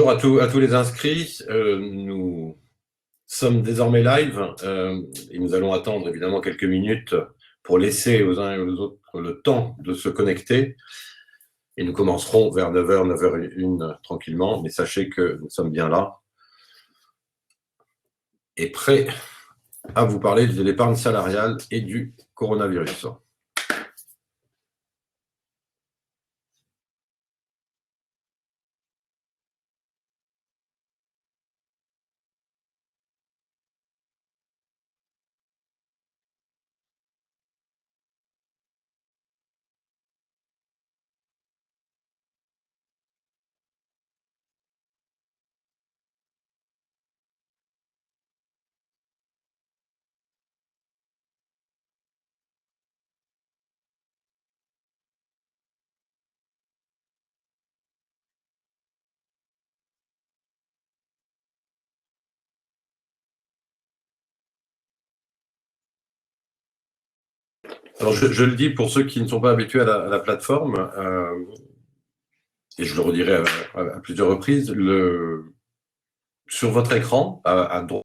Bonjour à tous les inscrits. Nous sommes désormais live et nous allons attendre évidemment quelques minutes pour laisser aux uns et aux autres le temps de se connecter. Et nous commencerons vers 9h, 9h01 tranquillement. Mais sachez que nous sommes bien là et prêts à vous parler de l'épargne salariale et du coronavirus. Alors je le dis pour ceux qui ne sont pas habitués à la plateforme, et je le redirai à plusieurs reprises, sur votre écran, à droite,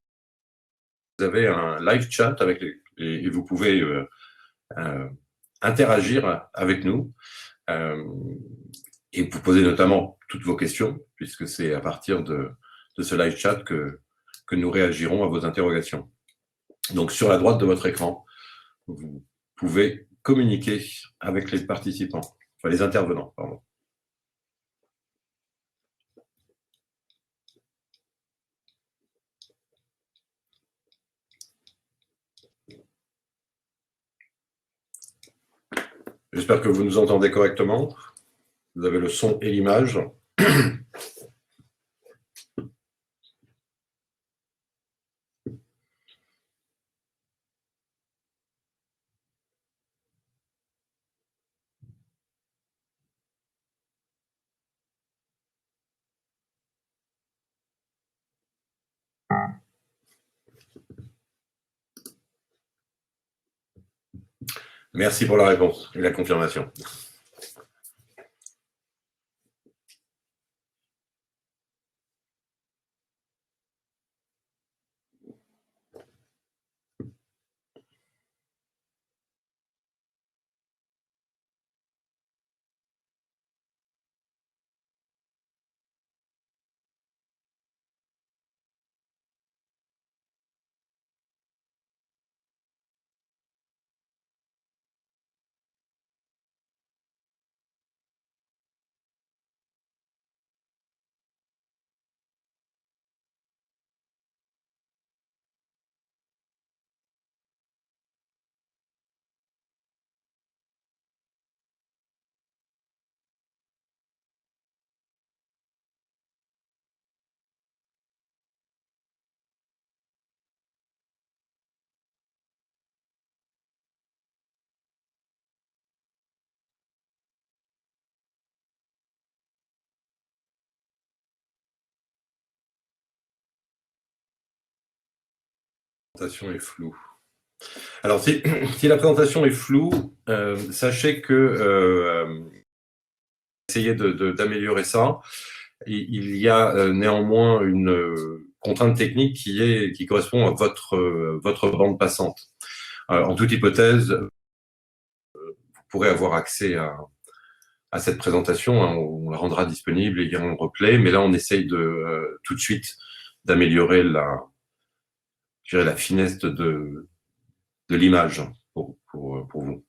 vous avez un live chat et vous pouvez interagir avec nous et vous poser notamment toutes vos questions, puisque c'est à partir de ce live chat que nous réagirons à vos interrogations. Donc sur la droite de votre écran, vous pouvez communiquer avec les participants, enfin les intervenants, pardon. J'espère que vous nous entendez correctement. Vous avez le son et l'image. Merci pour la réponse et la confirmation. La présentation est floue. Alors, si la présentation est floue, sachez que essayez d'améliorer ça. Il y a néanmoins une contrainte technique qui correspond à votre bande passante. En toute hypothèse, vous pourrez avoir accès à cette présentation, hein, on la rendra disponible et en replay, mais là on essaye tout de suite d'améliorer la finesse de l'image pour vous.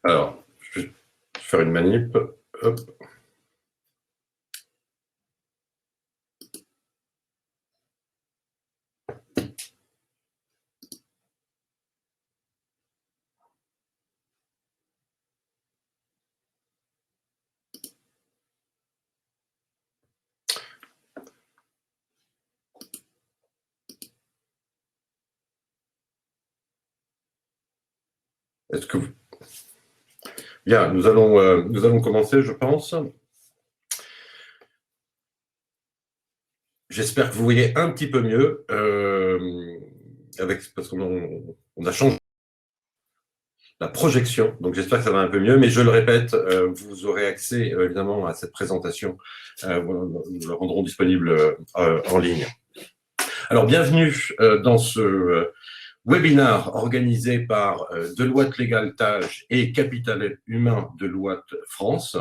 Alors, je vais faire une manip. Hop. Est-ce que vous... Bien, nous allons commencer, je pense. J'espère que vous voyez un petit peu mieux, parce qu'on a changé la projection, donc j'espère que ça va un peu mieux, mais je le répète, vous aurez accès évidemment à cette présentation, nous la rendrons disponible en ligne. Alors bienvenue dans ce webinaire organisé par Deloitte Legal Tage et Capital Humain Deloitte France,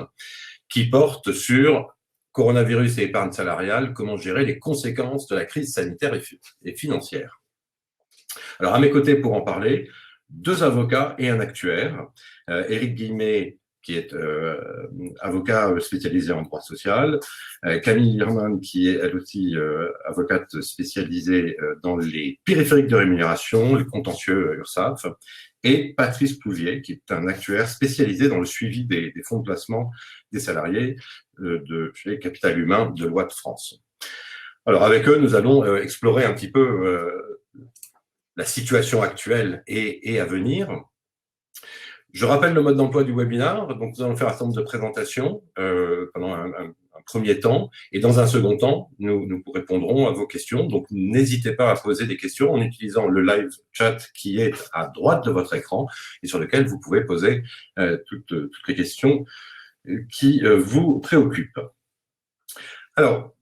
qui porte sur coronavirus et épargne salariale, comment gérer les conséquences de la crise sanitaire et financière. Alors, à mes côtés, pour en parler, 2 avocats et un actuaire. Éric Guillemet, qui est avocat spécialisé en droit social, Camille Lierman, qui est elle aussi avocate spécialisée dans les périphériques de rémunération, les contentieux URSSAF, et Patrice Plouvier, qui est un actuaire spécialisé dans le suivi des fonds de placement des salariés de chez Capital Humain Deloitte France. Alors avec eux, nous allons explorer un petit peu la situation actuelle et à venir. Je rappelle le mode d'emploi du webinaire. Donc, nous allons faire un certain nombre de présentations pendant un premier temps. Et dans un second temps, nous répondrons à vos questions. Donc, n'hésitez pas à poser des questions en utilisant le live chat qui est à droite de votre écran et sur lequel vous pouvez poser toutes les questions qui vous préoccupent. Alors,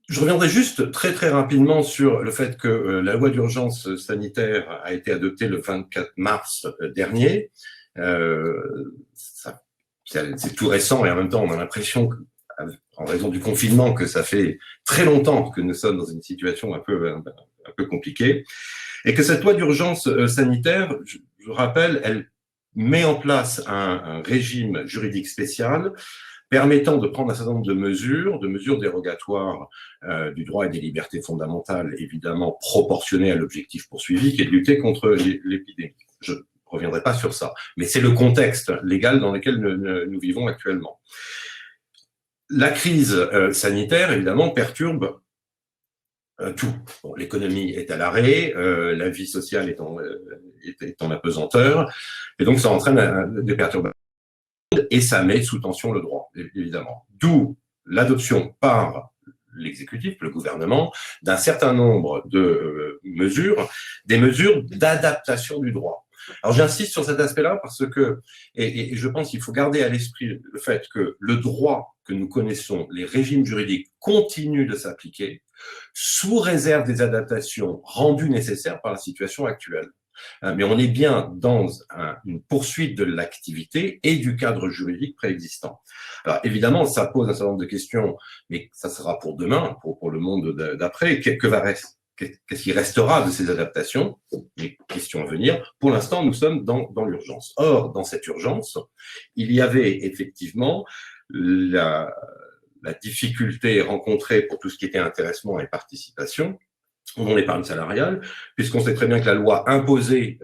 je reviendrai juste très très rapidement sur le fait que la loi d'urgence sanitaire a été adoptée le 24 mars dernier. C'est tout récent et en même temps on a l'impression, en raison du confinement, que ça fait très longtemps que nous sommes dans une situation un peu compliquée. Et que cette loi d'urgence sanitaire, je rappelle, elle met en place un régime juridique spécial permettant de prendre un certain nombre de mesures dérogatoires du droit et des libertés fondamentales, évidemment proportionnées à l'objectif poursuivi, qui est de lutter contre l'épidémie. Je ne reviendrai pas sur ça, mais c'est le contexte légal dans lequel nous vivons actuellement. La crise sanitaire, évidemment, perturbe tout. Bon, l'économie est à l'arrêt, la vie sociale est en apesanteur, et donc ça entraîne des perturbations. Et ça met sous tension le droit, évidemment. D'où l'adoption par l'exécutif, le gouvernement, d'un certain nombre de mesures, des mesures d'adaptation du droit. Alors j'insiste sur cet aspect-là parce que, et je pense qu'il faut garder à l'esprit le fait que le droit que nous connaissons, les régimes juridiques continuent de s'appliquer sous réserve des adaptations rendues nécessaires par la situation actuelle. Mais on est bien dans une poursuite de l'activité et du cadre juridique préexistant. Alors évidemment, ça pose un certain nombre de questions, mais ça sera pour demain, pour le monde d'après. Qu'est-ce qui restera de ces adaptations? Les questions à venir. Pour l'instant, nous sommes dans l'urgence. Or, dans cette urgence, il y avait effectivement la difficulté rencontrée pour tout ce qui était intéressement et participation dans l'épargne salariale, puisqu'on sait très bien que la loi imposait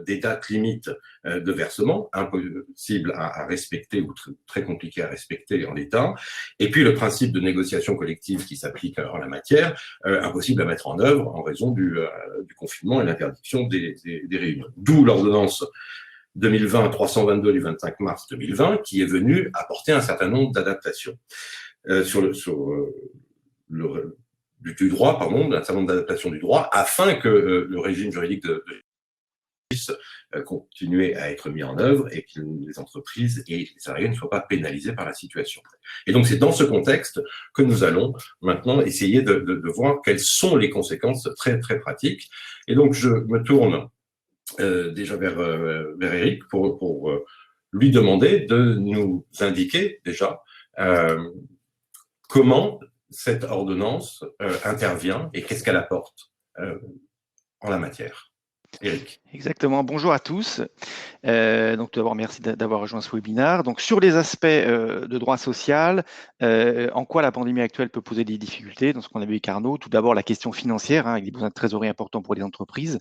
des dates limites de versement, impossibles à respecter ou très compliquées à respecter en l'état, et puis le principe de négociation collective qui s'applique en la matière, impossible à mettre en œuvre en raison du confinement et l'interdiction des réunions. D'où l'ordonnance 2020-322 du 25 mars 2020, qui est venue apporter un certain nombre d'adaptations du droit, pardon, d'un certain nombre d'adaptations du droit, afin que le régime juridique puisse continuer à être mis en œuvre et que les entreprises et les salariés ne soient pas pénalisés par la situation. Et donc, c'est dans ce contexte que nous allons maintenant essayer de voir quelles sont les conséquences très, très pratiques. Et donc, je me tourne déjà vers Éric pour lui demander de nous indiquer déjà comment cette ordonnance intervient et qu'est-ce qu'elle apporte en la matière. Eric. Exactement. Bonjour à tous. Donc tout d'abord, merci d'avoir rejoint ce webinaire. Donc sur les aspects de droit social, en quoi la pandémie actuelle peut poser des difficultés, dans ce qu'on a vu avec Arnaud. Tout d'abord, la question financière, avec des besoins de trésorerie importants pour les entreprises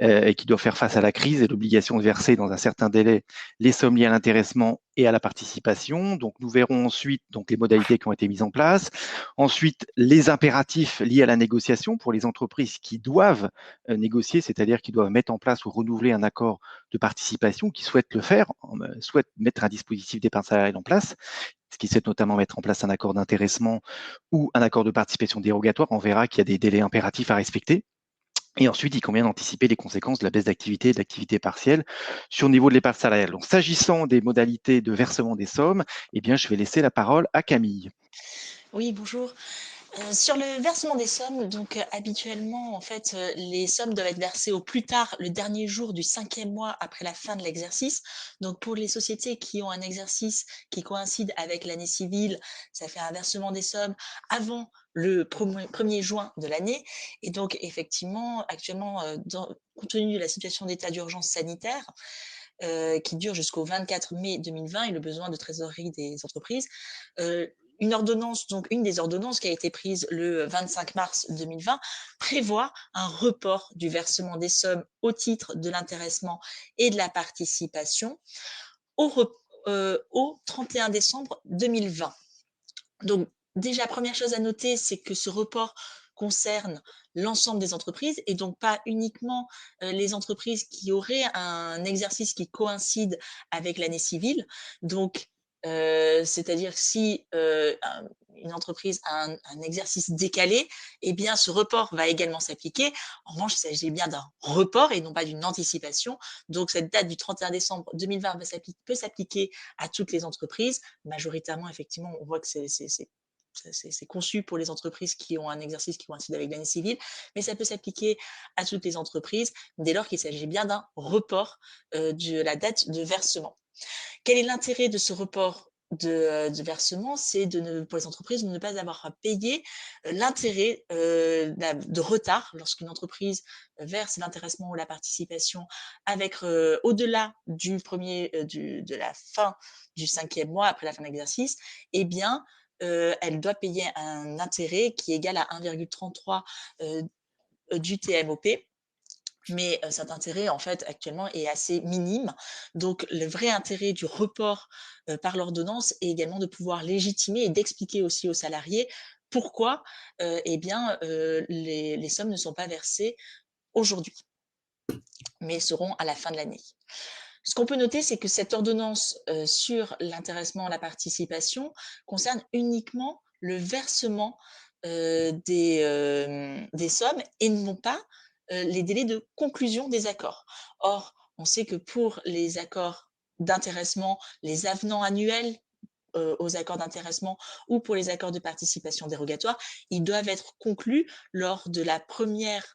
et qui doivent faire face à la crise et l'obligation de verser dans un certain délai les sommes liées à l'intéressement et à la participation. Donc nous verrons ensuite les modalités qui ont été mises en place. Ensuite, les impératifs liés à la négociation pour les entreprises qui doivent négocier, c'est-à-dire qui doivent mettre en place ou renouveler un accord de participation, qui souhaitent le faire, souhaitent mettre un dispositif d'épargne salariale en place, ce qui souhaite notamment mettre en place un accord d'intéressement ou un accord de participation dérogatoire. On verra qu'il y a des délais impératifs à respecter. Et ensuite, il convient d'anticiper les conséquences de la baisse d'activité et de l'activité partielle sur le niveau de l'épargne salariale. Donc, s'agissant des modalités de versement des sommes, eh bien, je vais laisser la parole à Camille. Oui, bonjour. Sur le versement des sommes, donc habituellement, en fait, les sommes doivent être versées au plus tard le dernier jour du 5e mois après la fin de l'exercice. Donc pour les sociétés qui ont un exercice qui coïncide avec l'année civile, ça fait un versement des sommes avant le 1er juin de l'année. Et donc effectivement, actuellement, compte tenu de la situation d'état d'urgence sanitaire, qui dure jusqu'au 24 mai 2020 et le besoin de trésorerie des entreprises, une des ordonnances qui a été prise le 25 mars 2020 prévoit un report du versement des sommes au titre de l'intéressement et de la participation au 31 décembre 2020. Donc, déjà, première chose à noter, c'est que ce report concerne l'ensemble des entreprises et donc pas uniquement les entreprises qui auraient un exercice qui coïncide avec l'année civile. Donc, c'est-à-dire si une entreprise a un exercice décalé, eh bien ce report va également s'appliquer. En revanche, il s'agit bien d'un report et non pas d'une anticipation. Donc cette date du 31 décembre 2020 peut s'appliquer à toutes les entreprises. Majoritairement, effectivement, on voit que c'est conçu pour les entreprises qui ont un exercice qui coïncide avec l'année civile, mais ça peut s'appliquer à toutes les entreprises dès lors qu'il s'agit bien d'un report de la date de versement. Quel est l'intérêt de ce report de versement? C'est pour les entreprises de ne pas avoir à payer l'intérêt de retard lorsqu'une entreprise verse l'intéressement ou la participation avec au-delà de la fin du 5e mois après la fin de l'exercice. Eh bien, elle doit payer un intérêt qui est égal à 1,33 du TMOP. Mais cet intérêt, en fait, actuellement, est assez minime. Donc, le vrai intérêt du report par l'ordonnance est également de pouvoir légitimer et d'expliquer aussi aux salariés pourquoi eh bien, les sommes ne sont pas versées aujourd'hui, mais seront à la fin de l'année. Ce qu'on peut noter, c'est que cette ordonnance sur l'intéressement, la participation, concerne uniquement le versement des sommes et non pas les délais de conclusion des accords. Or, on sait que pour les accords d'intéressement, les avenants annuels aux accords d'intéressement ou pour les accords de participation dérogatoire, ils doivent être conclus lors de la première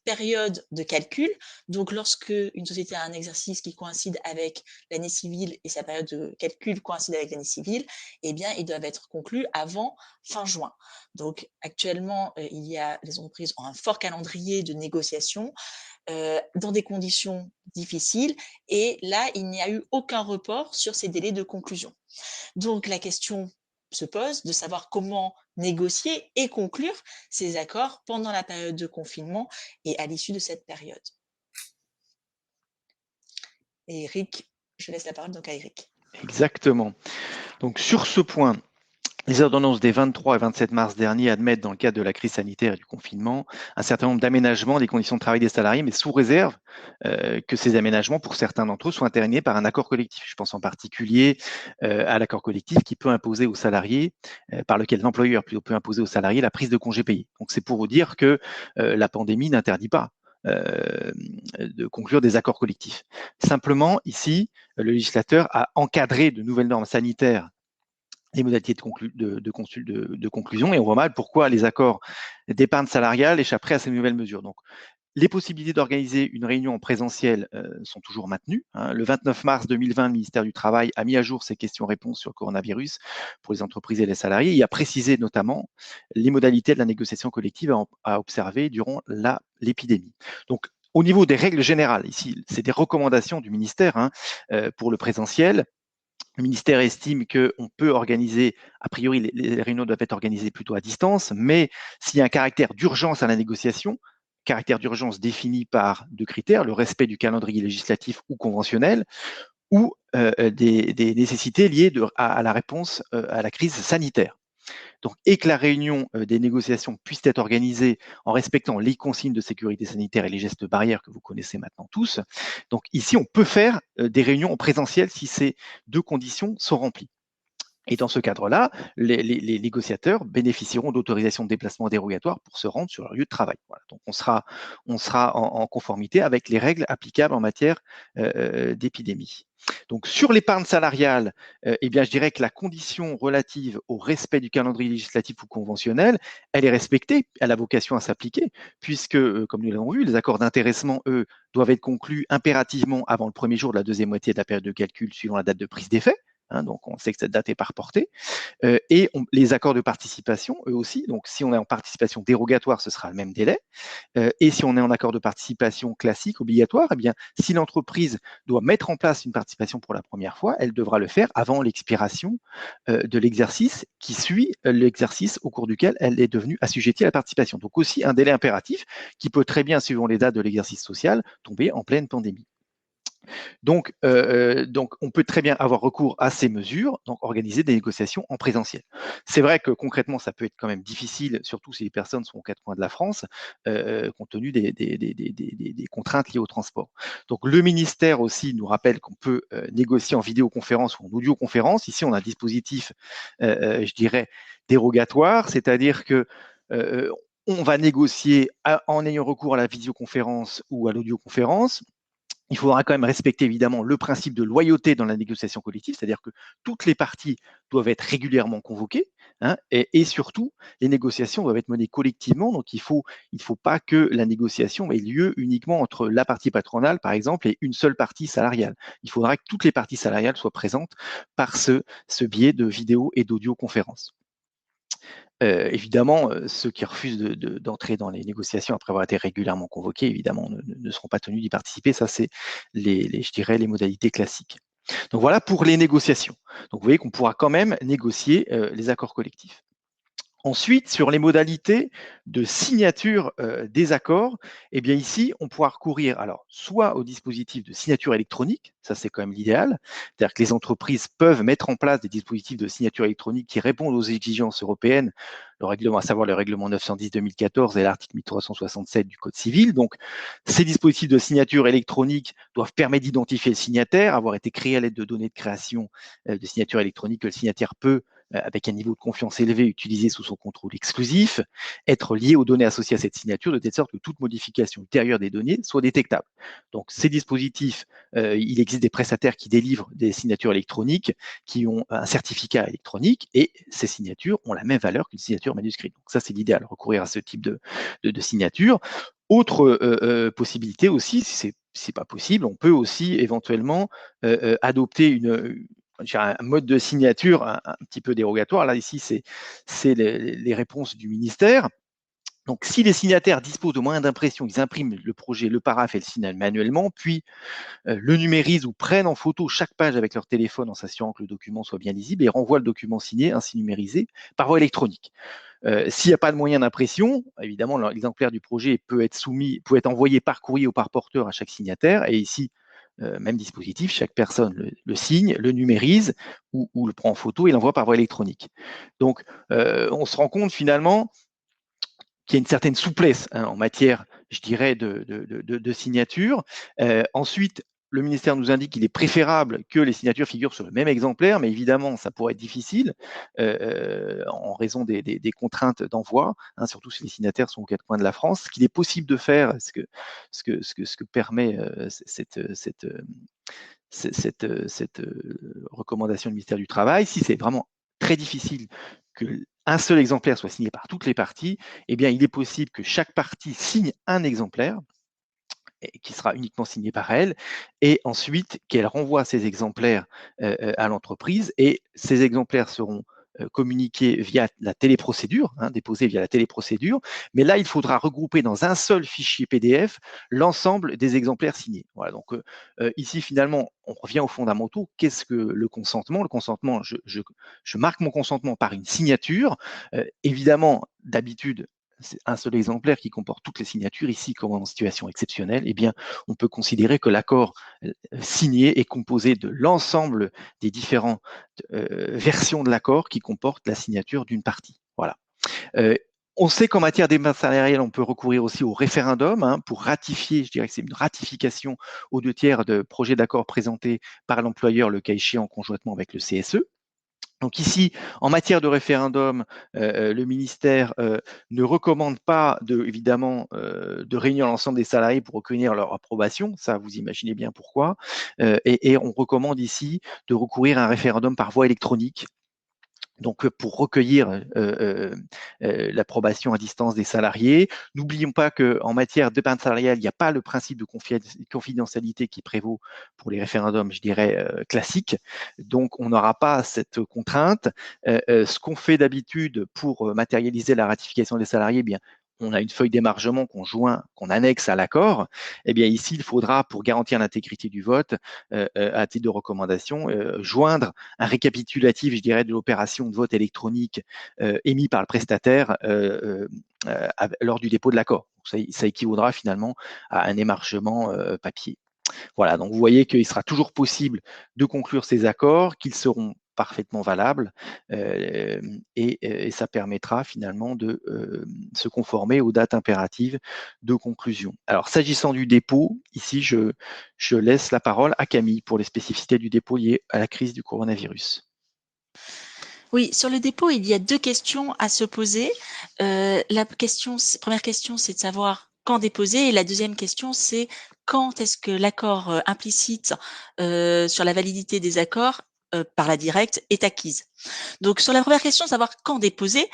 période de calcul. Donc, lorsque une société a un exercice qui coïncide avec l'année civile et sa période de calcul coïncide avec l'année civile, eh bien, ils doivent être conclus avant fin juin. Donc, actuellement, les entreprises ont un fort calendrier de négociation dans des conditions difficiles et là, il n'y a eu aucun report sur ces délais de conclusion. Donc, la question se pose de savoir comment négocier et conclure ces accords pendant la période de confinement et à l'issue de cette période. Et Eric, je laisse la parole donc à Eric. Exactement. Donc sur ce point, les ordonnances des 23 et 27 mars dernier admettent, dans le cadre de la crise sanitaire et du confinement, un certain nombre d'aménagements des conditions de travail des salariés, mais sous réserve que ces aménagements, pour certains d'entre eux, soient intervenus par un accord collectif. Je pense en particulier à l'accord collectif qui peut imposer aux salariés, par lequel l'employeur peut imposer aux salariés la prise de congés payés. Donc c'est pour vous dire que la pandémie n'interdit pas de conclure des accords collectifs. Simplement, ici, le législateur a encadré de nouvelles normes sanitaires les modalités de conclusion, et on voit mal pourquoi les accords d'épargne salariale échapperaient à ces nouvelles mesures. Donc, les possibilités d'organiser une réunion en présentiel sont toujours maintenues. Le 29 mars 2020, le ministère du Travail a mis à jour ses questions-réponses sur le coronavirus pour les entreprises et les salariés. Il a précisé notamment les modalités de la négociation collective à observer durant l'épidémie. Donc, Au niveau des règles générales, ici, c'est des recommandations du ministère hein, pour le présentiel. Le ministère estime qu'on peut organiser, a priori, les réunions doivent être organisées plutôt à distance, mais s'il y a un caractère d'urgence à la négociation, caractère d'urgence défini par deux critères, le respect du calendrier législatif ou conventionnel, ou des nécessités liées à la réponse à la crise sanitaire. Donc, et que la réunion des négociations puisse être organisée en respectant les consignes de sécurité sanitaire et les gestes barrières que vous connaissez maintenant tous. Donc, ici, on peut faire des réunions en présentiel si ces deux conditions sont remplies. Et dans ce cadre-là, les négociateurs bénéficieront d'autorisations de déplacement dérogatoires pour se rendre sur leur lieu de travail. Voilà. Donc, on sera en conformité avec les règles applicables en matière d'épidémie. Donc, sur l'épargne salariale, eh bien, je dirais que la condition relative au respect du calendrier législatif ou conventionnel, elle est respectée, elle a vocation à s'appliquer, puisque, comme nous l'avons vu, les accords d'intéressement, eux, doivent être conclus impérativement avant le premier jour de la deuxième moitié de la période de calcul suivant la date de prise d'effet. Hein, donc, on sait que cette date est par portée. Et les accords de participation, eux aussi. Donc, si on est en participation dérogatoire, ce sera le même délai. Et si on est en accord de participation classique, obligatoire, eh bien, si l'entreprise doit mettre en place une participation pour la première fois, elle devra le faire avant l'expiration de l'exercice qui suit l'exercice au cours duquel elle est devenue assujettie à la participation. Donc, aussi un délai impératif qui peut très bien, suivant les dates de l'exercice social, tomber en pleine pandémie. Donc, on peut très bien avoir recours à ces mesures, donc organiser des négociations en présentiel. C'est vrai que concrètement, ça peut être quand même difficile, surtout si les personnes sont aux quatre coins de la France, compte tenu des contraintes liées au transport. Donc, le ministère aussi nous rappelle qu'on peut négocier en vidéoconférence ou en audioconférence. Ici, on a un dispositif, je dirais, dérogatoire, c'est-à-dire que on va négocier en ayant recours à la visioconférence ou à l'audioconférence. Il faudra quand même respecter évidemment le principe de loyauté dans la négociation collective, c'est-à-dire que toutes les parties doivent être régulièrement convoquées, hein, et surtout, les négociations doivent être menées collectivement, donc il ne faut pas que la négociation ait lieu uniquement entre la partie patronale, par exemple, et une seule partie salariale. Il faudra que toutes les parties salariales soient présentes par ce biais de vidéo et d'audioconférence. Évidemment, ceux qui refusent d'entrer dans les négociations après avoir été régulièrement convoqués, évidemment, ne seront pas tenus d'y participer. Ça, c'est je dirais, les modalités classiques. Donc voilà pour les négociations. Donc vous voyez qu'on pourra quand même négocier les accords collectifs. Ensuite, sur les modalités de signature des accords, eh bien ici, on pourra recourir alors soit au dispositif de signature électronique, ça c'est quand même l'idéal, c'est-à-dire que les entreprises peuvent mettre en place des dispositifs de signature électronique qui répondent aux exigences européennes, le règlement, à savoir le règlement 910-2014 et l'article 1367 du Code civil. Donc, ces dispositifs de signature électronique doivent permettre d'identifier le signataire, avoir été créés à l'aide de données de création de signature électronique que le signataire peut avec un niveau de confiance élevé utilisé sous son contrôle exclusif, être lié aux données associées à cette signature de telle sorte que toute modification ultérieure des données soit détectable. Donc, ces dispositifs, il existe des prestataires qui délivrent des signatures électroniques, qui ont un certificat électronique, et ces signatures ont la même valeur qu'une signature manuscrite. Donc, ça, c'est l'idéal, recourir à ce type de signature. Autre possibilité aussi, si c'est pas possible, on peut aussi éventuellement adopter un mode de signature un petit peu dérogatoire. Là, ici, c'est les réponses du ministère. Donc, si les signataires disposent de moyens d'impression, ils impriment le projet, le paraphe et le signent manuellement, puis le numérisent ou prennent en photo chaque page avec leur téléphone en s'assurant que le document soit bien lisible et renvoient le document signé, ainsi numérisé, par voie électronique. S'il n'y a pas de moyen d'impression, évidemment, l'exemplaire du projet peut être envoyé par courrier ou par porteur à chaque signataire. Et ici, même dispositif, chaque personne le signe, le numérise ou le prend en photo et l'envoie par voie électronique. Donc, on se rend compte finalement qu'il y a une certaine souplesse en matière, je dirais, de signature. Ensuite, le ministère nous indique qu'il est préférable que les signatures figurent sur le même exemplaire, mais évidemment, ça pourrait être difficile en raison des contraintes d'envoi, surtout si les signataires sont aux quatre coins de la France. Ce qu'il est possible de faire, ce que permet cette recommandation du ministère du Travail, si c'est vraiment très difficile qu'un seul exemplaire soit signé par toutes les parties, eh bien, il est possible que chaque partie signe un exemplaire qui sera uniquement signé par elle, et ensuite qu'elle renvoie ces exemplaires à l'entreprise, et ces exemplaires seront communiquer via la téléprocédure, déposer via la téléprocédure, mais là, il faudra regrouper dans un seul fichier PDF l'ensemble des exemplaires signés. Voilà, donc ici, finalement, on revient aux fondamentaux. Qu'est-ce que le consentement? Le consentement, je marque mon consentement par une signature. Évidemment, d'habitude, c'est un seul exemplaire qui comporte toutes les signatures. Ici, comme en situation exceptionnelle, eh bien, on peut considérer que l'accord signé est composé de l'ensemble des différentes versions de l'accord qui comportent la signature d'une partie. Voilà. On sait qu'en matière d'épargne salariale, on peut recourir aussi au référendum pour ratifier, je dirais que c'est une ratification aux 2/3 de projets d'accord présentés par l'employeur, le cas échéant conjointement avec le CSE. Donc ici, en matière de référendum, le ministère ne recommande pas évidemment de réunir l'ensemble des salariés pour recueillir leur approbation. Ça, vous imaginez bien pourquoi. Et on recommande ici de recourir à un référendum par voie électronique. Donc, pour recueillir l'approbation à distance des salariés. N'oublions pas qu'en matière d'épargne salariale, il n'y a pas le principe de confidentialité qui prévaut pour les référendums, je dirais, classiques. Donc, on n'aura pas cette contrainte. Ce qu'on fait d'habitude pour matérialiser la ratification des salariés, eh bien, on a une feuille d'émargement qu'on annexe à l'accord. Eh bien, ici, il faudra, pour garantir l'intégrité du vote, à titre de recommandation, joindre un récapitulatif, je dirais, de l'opération de vote électronique émis par le prestataire lors du dépôt de l'accord. Ça équivaudra finalement à un émargement papier. Voilà, donc vous voyez qu'il sera toujours possible de conclure ces accords, qu'ils seront parfaitement valables et ça permettra finalement de se conformer aux dates impératives de conclusion. Alors, s'agissant du dépôt, ici, je laisse la parole à Camille pour les spécificités du dépôt liées à la crise du coronavirus. Oui, sur le dépôt, il y a 2 questions à se poser. La première question, c'est de savoir quand déposer et la deuxième question, c'est quand est-ce que l'accord implicite sur la validité des accords par la directe est acquise. Donc, sur la première question, savoir quand déposer,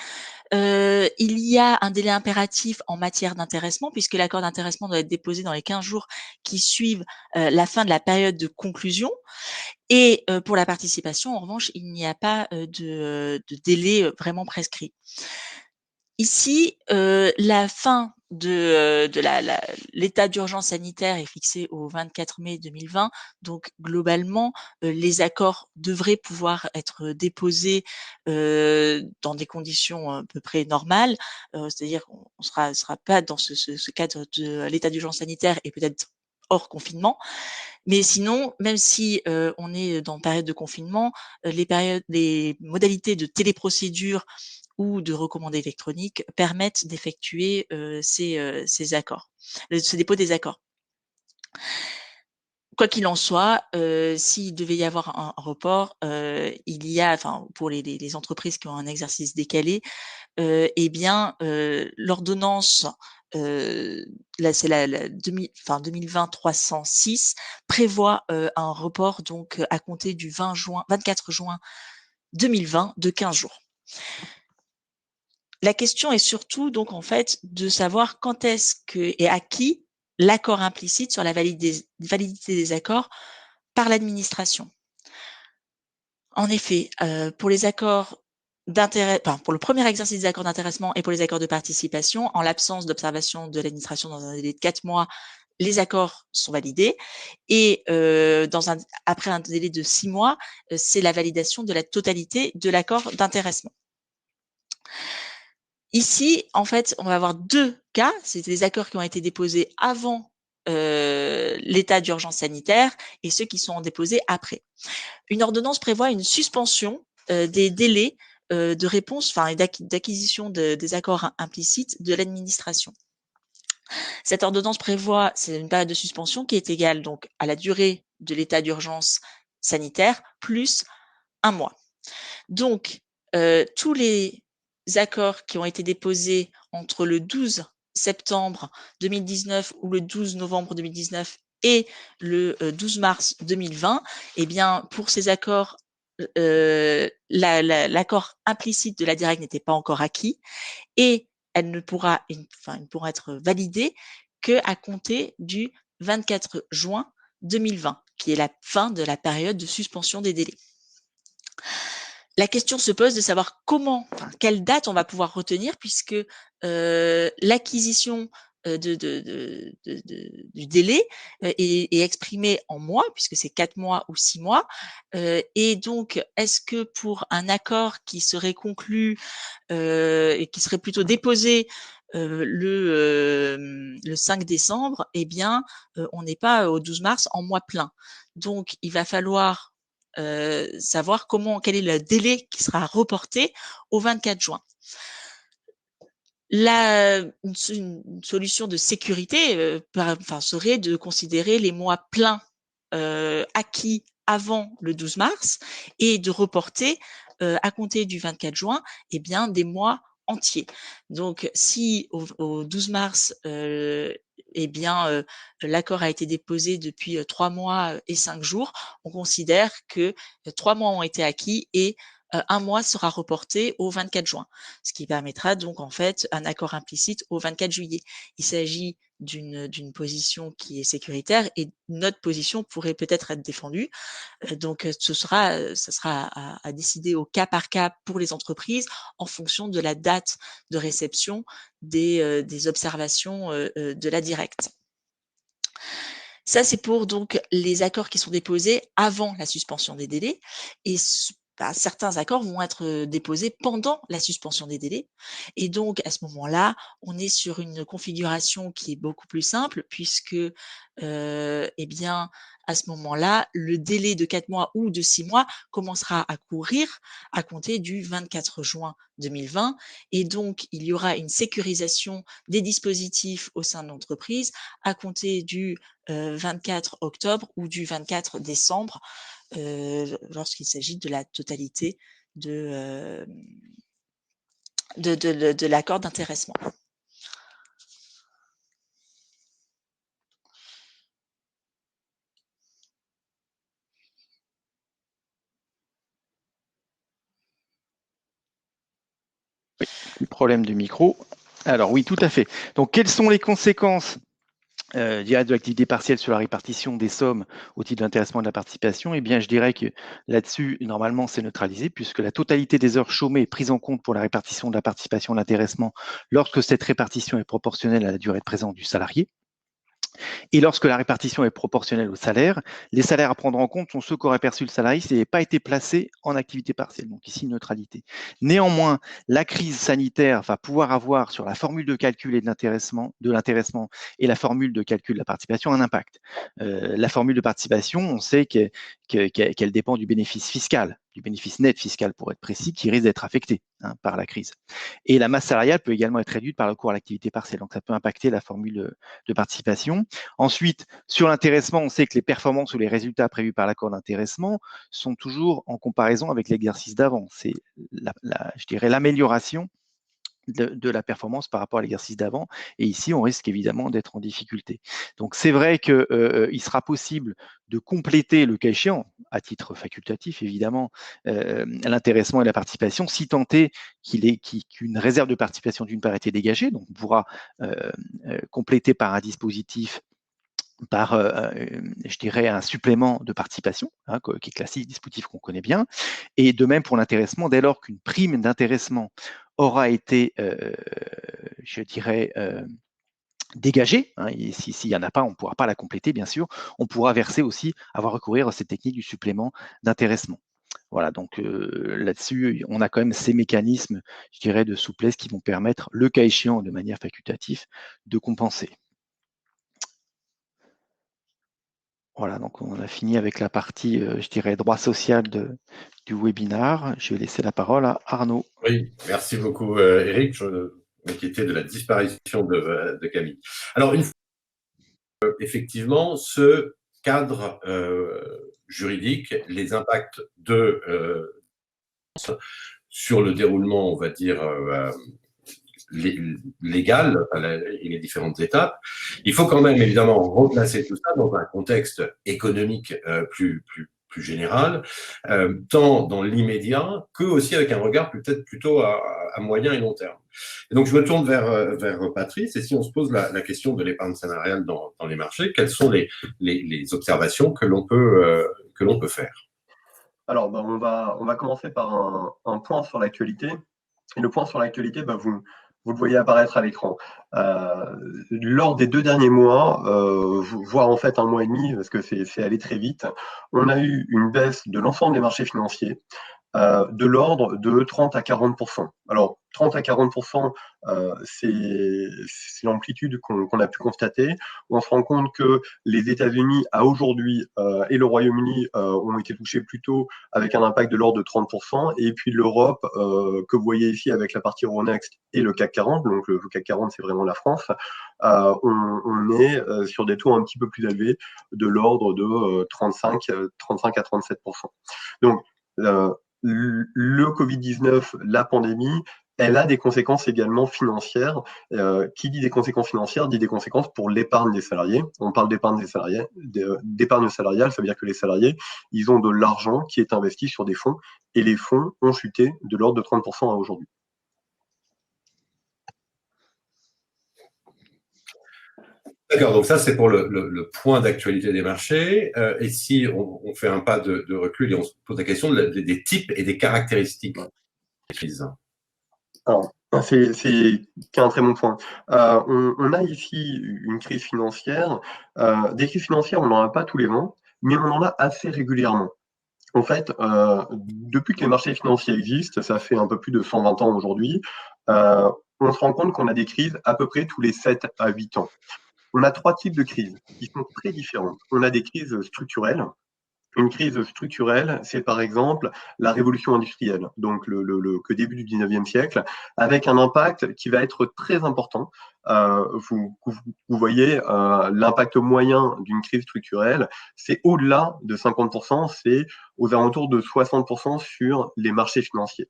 il y a un délai impératif en matière d'intéressement puisque l'accord d'intéressement doit être déposé dans les 15 jours qui suivent la fin de la période de conclusion. Et pour la participation, en revanche, il n'y a pas de délai vraiment prescrit. Ici, la fin de l'état d'urgence sanitaire est fixée au 24 mai 2020. Donc globalement, les accords devraient pouvoir être déposés dans des conditions à peu près normales. C'est-à-dire qu'on sera pas dans ce cadre de l'état d'urgence sanitaire et peut-être hors confinement. Mais sinon, même si on est dans période de confinement, les modalités de téléprocédure ou de recommandé électronique permettent d'effectuer ces accords, ce dépôt des accords. Quoi qu'il en soit, s'il devait y avoir un report, il y a, enfin, pour les entreprises qui ont un exercice décalé, eh bien, l'ordonnance, là c'est la 2020-306 prévoit un report donc à compter du 24 juin 2020 de 15 jours. La question est surtout donc en fait de savoir quand est-ce que et à qui l'accord implicite sur la validité des accords par l'administration. En effet, pour les accords pour le premier exercice des accords d'intéressement et pour les accords de participation, en l'absence d'observation de l'administration dans un délai de 4 mois, les accords sont validés et après un délai de 6 mois, c'est la validation de la totalité de l'accord d'intéressement. Ici, en fait, on va avoir 2 cas, c'est des accords qui ont été déposés avant l'état d'urgence sanitaire et ceux qui sont déposés après. Une ordonnance prévoit une suspension des délais de réponse, enfin d'acquisition des accords implicites de l'administration. Cette ordonnance prévoit, c'est une période de suspension qui est égale donc à la durée de l'état d'urgence sanitaire plus 1 mois. Donc, tous les accords qui ont été déposés entre le 12 septembre 2019 ou le 12 novembre 2019 et le 12 mars 2020, eh bien, pour ces accords, l'accord implicite de la directe n'était pas encore acquis et elle ne pourra être validée qu'à compter du 24 juin 2020, qui est la fin de la période de suspension des délais. la question se pose de savoir quelle date on va pouvoir retenir, puisque l'acquisition du délai est exprimée en mois, puisque c'est 4 mois ou 6 mois. Et donc, est-ce que pour un accord qui serait conclu et qui serait plutôt déposé le 5 décembre, eh bien, on n'est pas au 12 mars en mois plein. Donc, il va falloir savoir quel est le délai qui sera reporté au 24 juin. Une solution de sécurité serait de considérer les mois pleins acquis avant le 12 mars et de reporter à compter du 24 juin eh bien, des mois entiers. Donc, si au 12 mars, eh bien, l'accord a été déposé depuis 3 mois et 5 jours, on considère que 3 mois ont été acquis et un mois sera reporté au 24 juin, ce qui permettra donc en fait un accord implicite au 24 juillet. Il s'agit d'une position qui est sécuritaire et notre position pourrait peut-être être défendue. Donc, ça sera à décider au cas par cas pour les entreprises en fonction de la date de réception des observations de la directe. Ça, c'est pour donc les accords qui sont déposés avant la suspension des délais et certains accords vont être déposés pendant la suspension des délais. Et donc, à ce moment-là, on est sur une configuration qui est beaucoup plus simple puisque, eh bien, à ce moment-là, le délai de 4 mois ou de 6 mois commencera à courir à compter du 24 juin 2020. Et donc, il y aura une sécurisation des dispositifs au sein de l'entreprise à compter du 24 octobre ou du 24 décembre lorsqu'il s'agit de la totalité de l'accord d'intéressement. Oui, problème du micro. Alors oui, tout à fait. Donc, quelles sont les conséquences de l'activité partielle sur la répartition des sommes au titre de l'intéressement et de la participation? Eh bien, je dirais que là-dessus, normalement, c'est neutralisé puisque la totalité des heures chômées est prise en compte pour la répartition de la participation et de l'intéressement lorsque cette répartition est proportionnelle à la durée de présence du salarié. Et lorsque la répartition est proportionnelle au salaire, les salaires à prendre en compte sont ceux qu'aurait perçu le salarié s'il n'avait pas été placé en activité partielle. Donc ici, neutralité. Néanmoins, la crise sanitaire va pouvoir avoir sur la formule de calcul et de l'intéressement et la formule de calcul de la participation un impact. La formule de participation, on sait qu'elle dépend du bénéfice fiscal, du bénéfice net fiscal pour être précis, qui risque d'être affecté par la crise. Et la masse salariale peut également être réduite par le recours à l'activité partielle. Donc ça peut impacter la formule de participation. Ensuite, sur l'intéressement, on sait que les performances ou les résultats prévus par l'accord d'intéressement sont toujours en comparaison avec l'exercice d'avant. C'est, je dirais, l'amélioration de la performance par rapport à l'exercice d'avant. Et ici, on risque évidemment d'être en difficulté. Donc, c'est vrai qu'il sera possible de compléter, le cas échéant, à titre facultatif, évidemment, l'intéressement et la participation, si tant est qu'une réserve de participation d'une part été dégagée. Donc, on pourra compléter par un dispositif par, je dirais, un supplément de participation, qui est classique, dispositif qu'on connaît bien. Et de même pour l'intéressement, dès lors qu'une prime d'intéressement aura été, je dirais, dégagée, et s'il n'y en a pas, on ne pourra pas la compléter, bien sûr. On pourra verser aussi, avoir recourir à cette technique du supplément d'intéressement. Voilà, donc là-dessus, on a quand même ces mécanismes, je dirais, de souplesse qui vont permettre, le cas échéant, de manière facultative, de compenser. Voilà, donc on a fini avec la partie, je dirais, droit social du webinaire. Je vais laisser la parole à Arnaud. Oui, merci beaucoup Eric. Je m'inquiétais de la disparition de Camille. Alors, effectivement, ce cadre juridique, les impacts sur le déroulement, on va dire, légal et les différentes étapes. Il faut quand même évidemment replacer tout ça dans un contexte économique plus général, tant dans l'immédiat que aussi avec un regard peut-être plutôt à moyen et long terme. Et donc je me tourne vers Patrice, et si on se pose la question de l'épargne salariale dans les marchés, quelles sont les observations que l'on peut faire? Alors, on va commencer par un point sur l'actualité. Et le point sur l'actualité, vous le voyez apparaître à l'écran. Lors des 2 derniers mois, voire en fait 1 mois et demi, parce que c'est allé très vite, on a eu une baisse de l'ensemble des marchés financiers de l'ordre de 30 à 40%. Alors, 30 à 40%, c'est l'amplitude qu'on a pu constater. On se rend compte que les États-Unis, à aujourd'hui, et le Royaume-Uni ont été touchés plutôt avec un impact de l'ordre de 30%, et puis l'Europe, que vous voyez ici avec la partie Euronext et le CAC 40, donc le CAC 40, c'est vraiment la France, on est sur des taux un petit peu plus élevés, de l'ordre de 35 à 37%. Donc, le Covid-19, la pandémie, elle a des conséquences également financières. Qui dit des conséquences financières dit des conséquences pour l'épargne des salariés. On parle d'épargne des salariés, d'épargne salariale, ça veut dire que les salariés, ils ont de l'argent qui est investi sur des fonds, et les fonds ont chuté de l'ordre de 30% à aujourd'hui. D'accord, donc ça c'est pour le point d'actualité des marchés. Et si on fait un pas de recul et on se pose la question des types et des caractéristiques des crises. Alors, c'est un très bon point. On a ici une crise financière. Des crises financières, on n'en a pas tous les mois, mais on en a assez régulièrement. En fait, depuis que les marchés financiers existent, ça fait un peu plus de 120 ans aujourd'hui, on se rend compte qu'on a des crises à peu près tous les 7 à 8 ans. On a 3 types de crises qui sont très différentes. On a des crises structurelles. Une crise structurelle, c'est par exemple la révolution industrielle, donc que début du 19e siècle, avec un impact qui va être très important. Vous voyez, l'impact moyen d'une crise structurelle, c'est au-delà de 50%, c'est aux alentours de 60% sur les marchés financiers.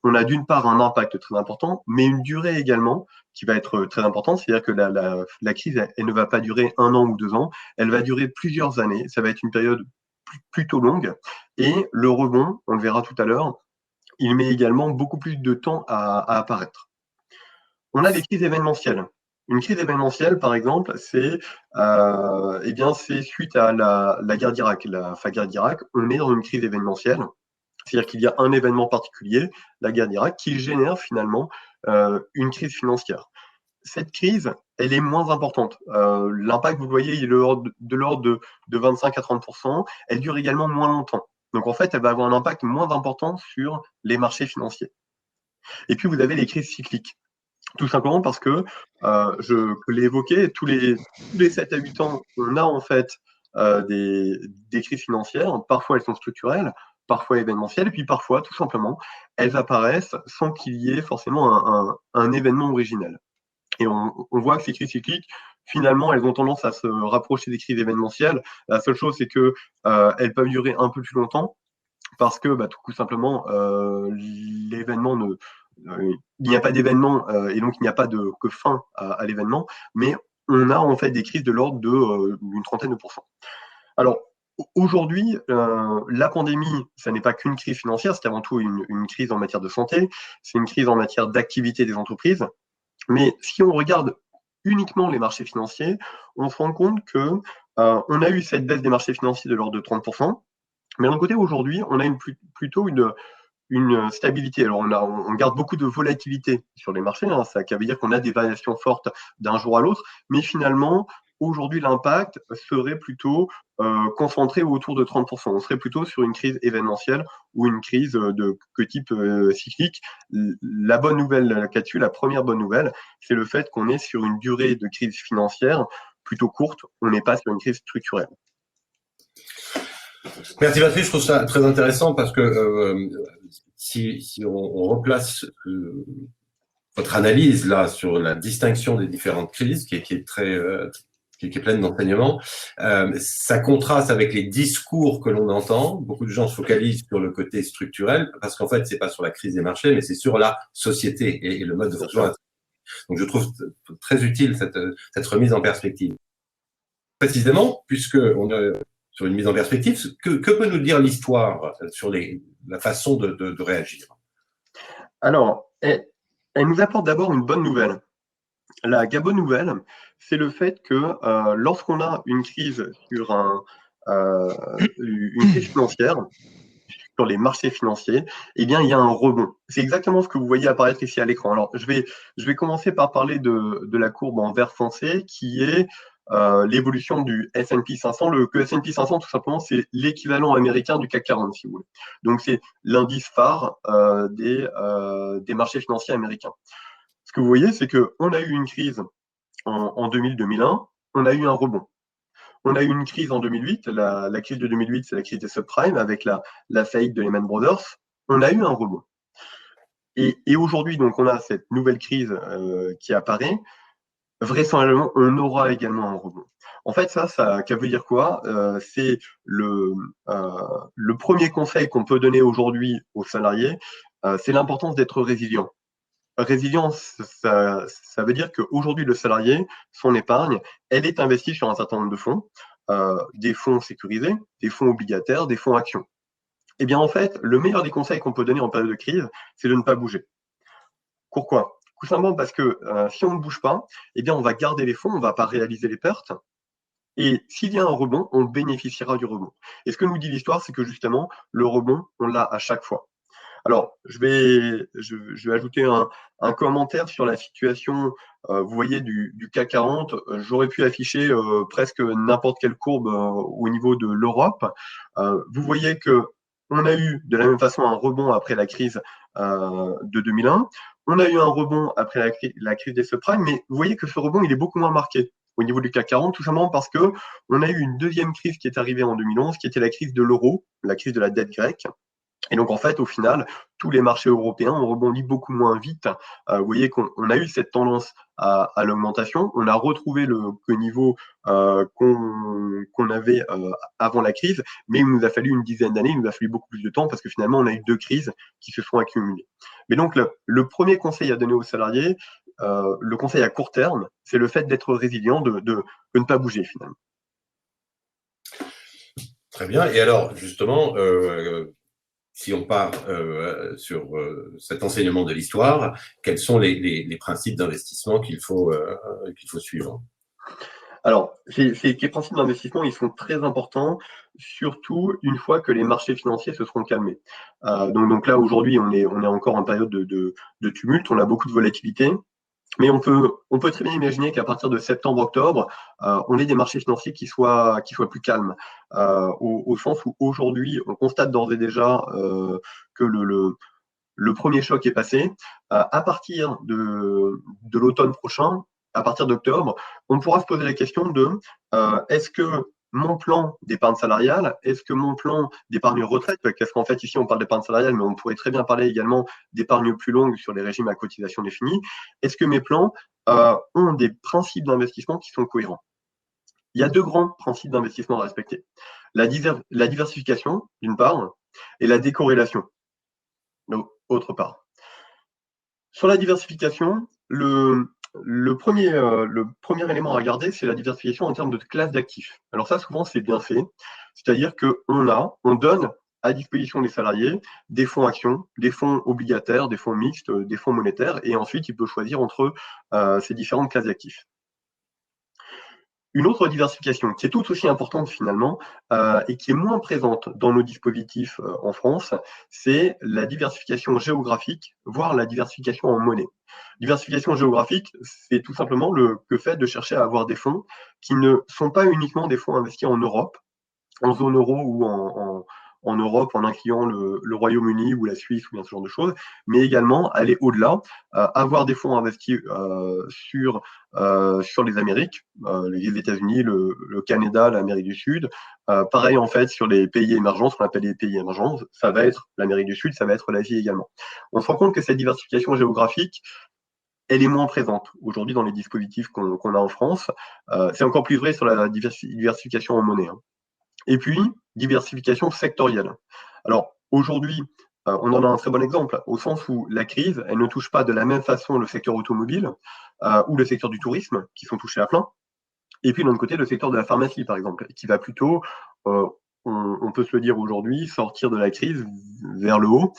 On a d'une part un impact très important, mais une durée également qui va être très importante, c'est-à-dire que la crise, elle ne va pas durer 1 an ou 2 ans, elle va durer plusieurs années, ça va être une période plutôt longue, et le rebond, on le verra tout à l'heure, il met également beaucoup plus de temps à apparaître. On a des crises événementielles. Une crise événementielle, par exemple, c'est suite à la guerre d'Irak, la guerre d'Irak, on est dans une crise événementielle. C'est-à-dire qu'il y a un événement particulier, la guerre d'Irak, qui génère finalement une crise financière. Cette crise, elle est moins importante. L'impact, vous le voyez, il est de l'ordre de 25 à 30%. Elle dure également moins longtemps. Donc en fait, elle va avoir un impact moins important sur les marchés financiers. Et puis vous avez les crises cycliques. Tout simplement parce que, je l'ai évoqué, tous les 7 à 8 ans, on a en fait des crises financières. Parfois, elles sont structurelles, parfois événementielles, et puis parfois, tout simplement, elles apparaissent sans qu'il y ait forcément un événement originel. Et on voit que ces crises cycliques, finalement, elles ont tendance à se rapprocher des crises événementielles. La seule chose, c'est que elles peuvent durer un peu plus longtemps parce que, tout simplement, l'événement il n'y a pas d'événement et donc il n'y a pas que fin à l'événement, mais on a en fait des crises de l'ordre d'une trentaine de pourcents. Alors, aujourd'hui, la pandémie, ça n'est pas qu'une crise financière, c'est avant tout une crise en matière de santé, c'est une crise en matière d'activité des entreprises. Mais si on regarde uniquement les marchés financiers, on se rend compte que on a eu cette baisse des marchés financiers de l'ordre de 30%, mais d'un côté, aujourd'hui, on a plutôt une stabilité. Alors, on garde beaucoup de volatilité sur les marchés, hein, ça veut dire qu'on a des variations fortes d'un jour à l'autre, mais finalement, aujourd'hui, l'impact serait plutôt concentré autour de 30%. On serait plutôt sur une crise événementielle ou une crise de type cyclique. La bonne nouvelle là-dessus, la première bonne nouvelle, c'est le fait qu'on est sur une durée de crise financière plutôt courte, on n'est pas sur une crise structurelle. Merci Patrick, je trouve ça très intéressant parce que si on replace votre analyse là sur la distinction des différentes crises, qui est très qui est pleine d'enseignements, ça contraste avec les discours que l'on entend. Beaucoup de gens se focalisent sur le côté structurel parce qu'en fait, c'est pas sur la crise des marchés, mais c'est sur la société et le mode de fonctionnement. Donc, je trouve très utile cette remise en perspective. Précisément, puisque on est sur une mise en perspective, que peut nous dire l'histoire sur la façon de réagir? Alors, elle nous apporte d'abord une bonne nouvelle. La bonne nouvelle, c'est le fait que lorsqu'on a une crise sur une crise financière, sur les marchés financiers, eh bien, il y a un rebond. C'est exactement ce que vous voyez apparaître ici à l'écran. Alors, je vais commencer par parler de la courbe en vert foncé, qui est l'évolution du S&P 500. Le S&P 500, tout simplement, c'est l'équivalent américain du CAC 40, si vous voulez. Donc, c'est l'indice phare des marchés financiers américains. Ce que vous voyez, c'est qu'on a eu une crise en 2000-2001, on a eu un rebond. On a eu une crise en 2008, la crise de 2008, c'est la crise des subprimes avec la faillite de Lehman Brothers. On a eu un rebond. Et aujourd'hui, donc, on a cette nouvelle crise qui apparaît. Vraisemblablement, on aura également un rebond. En fait, ça veut dire quoi? C'est le premier conseil qu'on peut donner aujourd'hui aux salariés, c'est l'importance d'être résilient. Résilience, ça veut dire qu'aujourd'hui, le salarié, son épargne, elle est investie sur un certain nombre de fonds, des fonds sécurisés, des fonds obligataires, des fonds actions. Eh bien, en fait, le meilleur des conseils qu'on peut donner en période de crise, c'est de ne pas bouger. Pourquoi? Tout simplement parce que si on ne bouge pas, eh bien, on va garder les fonds, on ne va pas réaliser les pertes. Et s'il y a un rebond, on bénéficiera du rebond. Et ce que nous dit l'histoire, c'est que justement, le rebond, on l'a à chaque fois. Alors, je vais ajouter un commentaire sur la situation, vous voyez, du CAC 40. J'aurais pu afficher presque n'importe quelle courbe au niveau de l'Europe. Vous voyez que on a eu de la même façon un rebond après la crise de 2001. On a eu un rebond après la crise des subprimes, mais vous voyez que ce rebond, il est beaucoup moins marqué au niveau du CAC 40, tout simplement parce que on a eu une deuxième crise qui est arrivée en 2011, qui était la crise de l'euro, la crise de la dette grecque. Et donc, en fait, au final, tous les marchés européens ont rebondi beaucoup moins vite. Vous voyez qu'on a eu cette tendance à l'augmentation. On a retrouvé le niveau qu'on avait avant la crise, mais il nous a fallu une dizaine d'années, il nous a fallu beaucoup plus de temps parce que finalement, on a eu deux crises qui se sont accumulées. Mais donc, le premier conseil à donner aux salariés, le conseil à court terme, c'est le fait d'être résilient, de ne pas bouger finalement. Très bien. Et alors, justement, si on part sur cet enseignement de l'histoire, quels sont les principes d'investissement qu'il faut suivre? Alors, ces principes d'investissement, ils sont très importants, surtout une fois que les marchés financiers se seront calmés. Donc là, aujourd'hui, on est encore en période de tumulte, on a beaucoup de volatilité. Mais on peut très bien imaginer qu'à partir de septembre-octobre, on ait des marchés financiers qui soient plus calmes, au sens où aujourd'hui, on constate d'ores et déjà que le premier choc est passé. À partir de l'automne prochain, à partir d'octobre, on pourra se poser la question de est-ce que mon plan d'épargne salariale, est-ce que mon plan d'épargne retraite, parce qu'en fait ici on parle d'épargne salariale, mais on pourrait très bien parler également d'épargne plus longue sur les régimes à cotisation définie, est-ce que mes plans ont des principes d'investissement qui sont cohérents? Il y a deux grands principes d'investissement à respecter. La diversification, d'une part, et la décorrélation, d'autre part. Sur la diversification, le premier élément à regarder, c'est la diversification en termes de classe d'actifs. Alors ça, souvent, c'est bien fait. C'est-à-dire qu'on donne à disposition des salariés des fonds actions, des fonds obligataires, des fonds mixtes, des fonds monétaires, et ensuite, il peut choisir entre ces différentes classes d'actifs. Une autre diversification qui est tout aussi importante finalement et qui est moins présente dans nos dispositifs en France, c'est la diversification géographique, voire la diversification en monnaie. Diversification géographique, c'est tout simplement le fait de chercher à avoir des fonds qui ne sont pas uniquement des fonds investis en Europe, en zone euro ou en Europe en incluant le Royaume-Uni ou la Suisse ou bien ce genre de choses, mais également aller au-delà, avoir des fonds investis sur les Amériques, les États-Unis, le Canada, l'Amérique du Sud. Pareil en fait sur les pays émergents, ce qu'on appelle les pays émergents, ça va être l'Amérique du Sud, ça va être l'Asie également. On se rend compte que cette diversification géographique, elle est moins présente aujourd'hui dans les dispositifs qu'on a en France. C'est encore plus vrai sur la diversification en monnaie. Et puis, diversification sectorielle. Alors, aujourd'hui, on en a un très bon exemple, au sens où la crise, elle ne touche pas de la même façon le secteur automobile ou le secteur du tourisme, qui sont touchés à plein. Et puis, d'un autre côté, le secteur de la pharmacie, par exemple, qui va plutôt, on peut se le dire aujourd'hui, sortir de la crise vers le haut,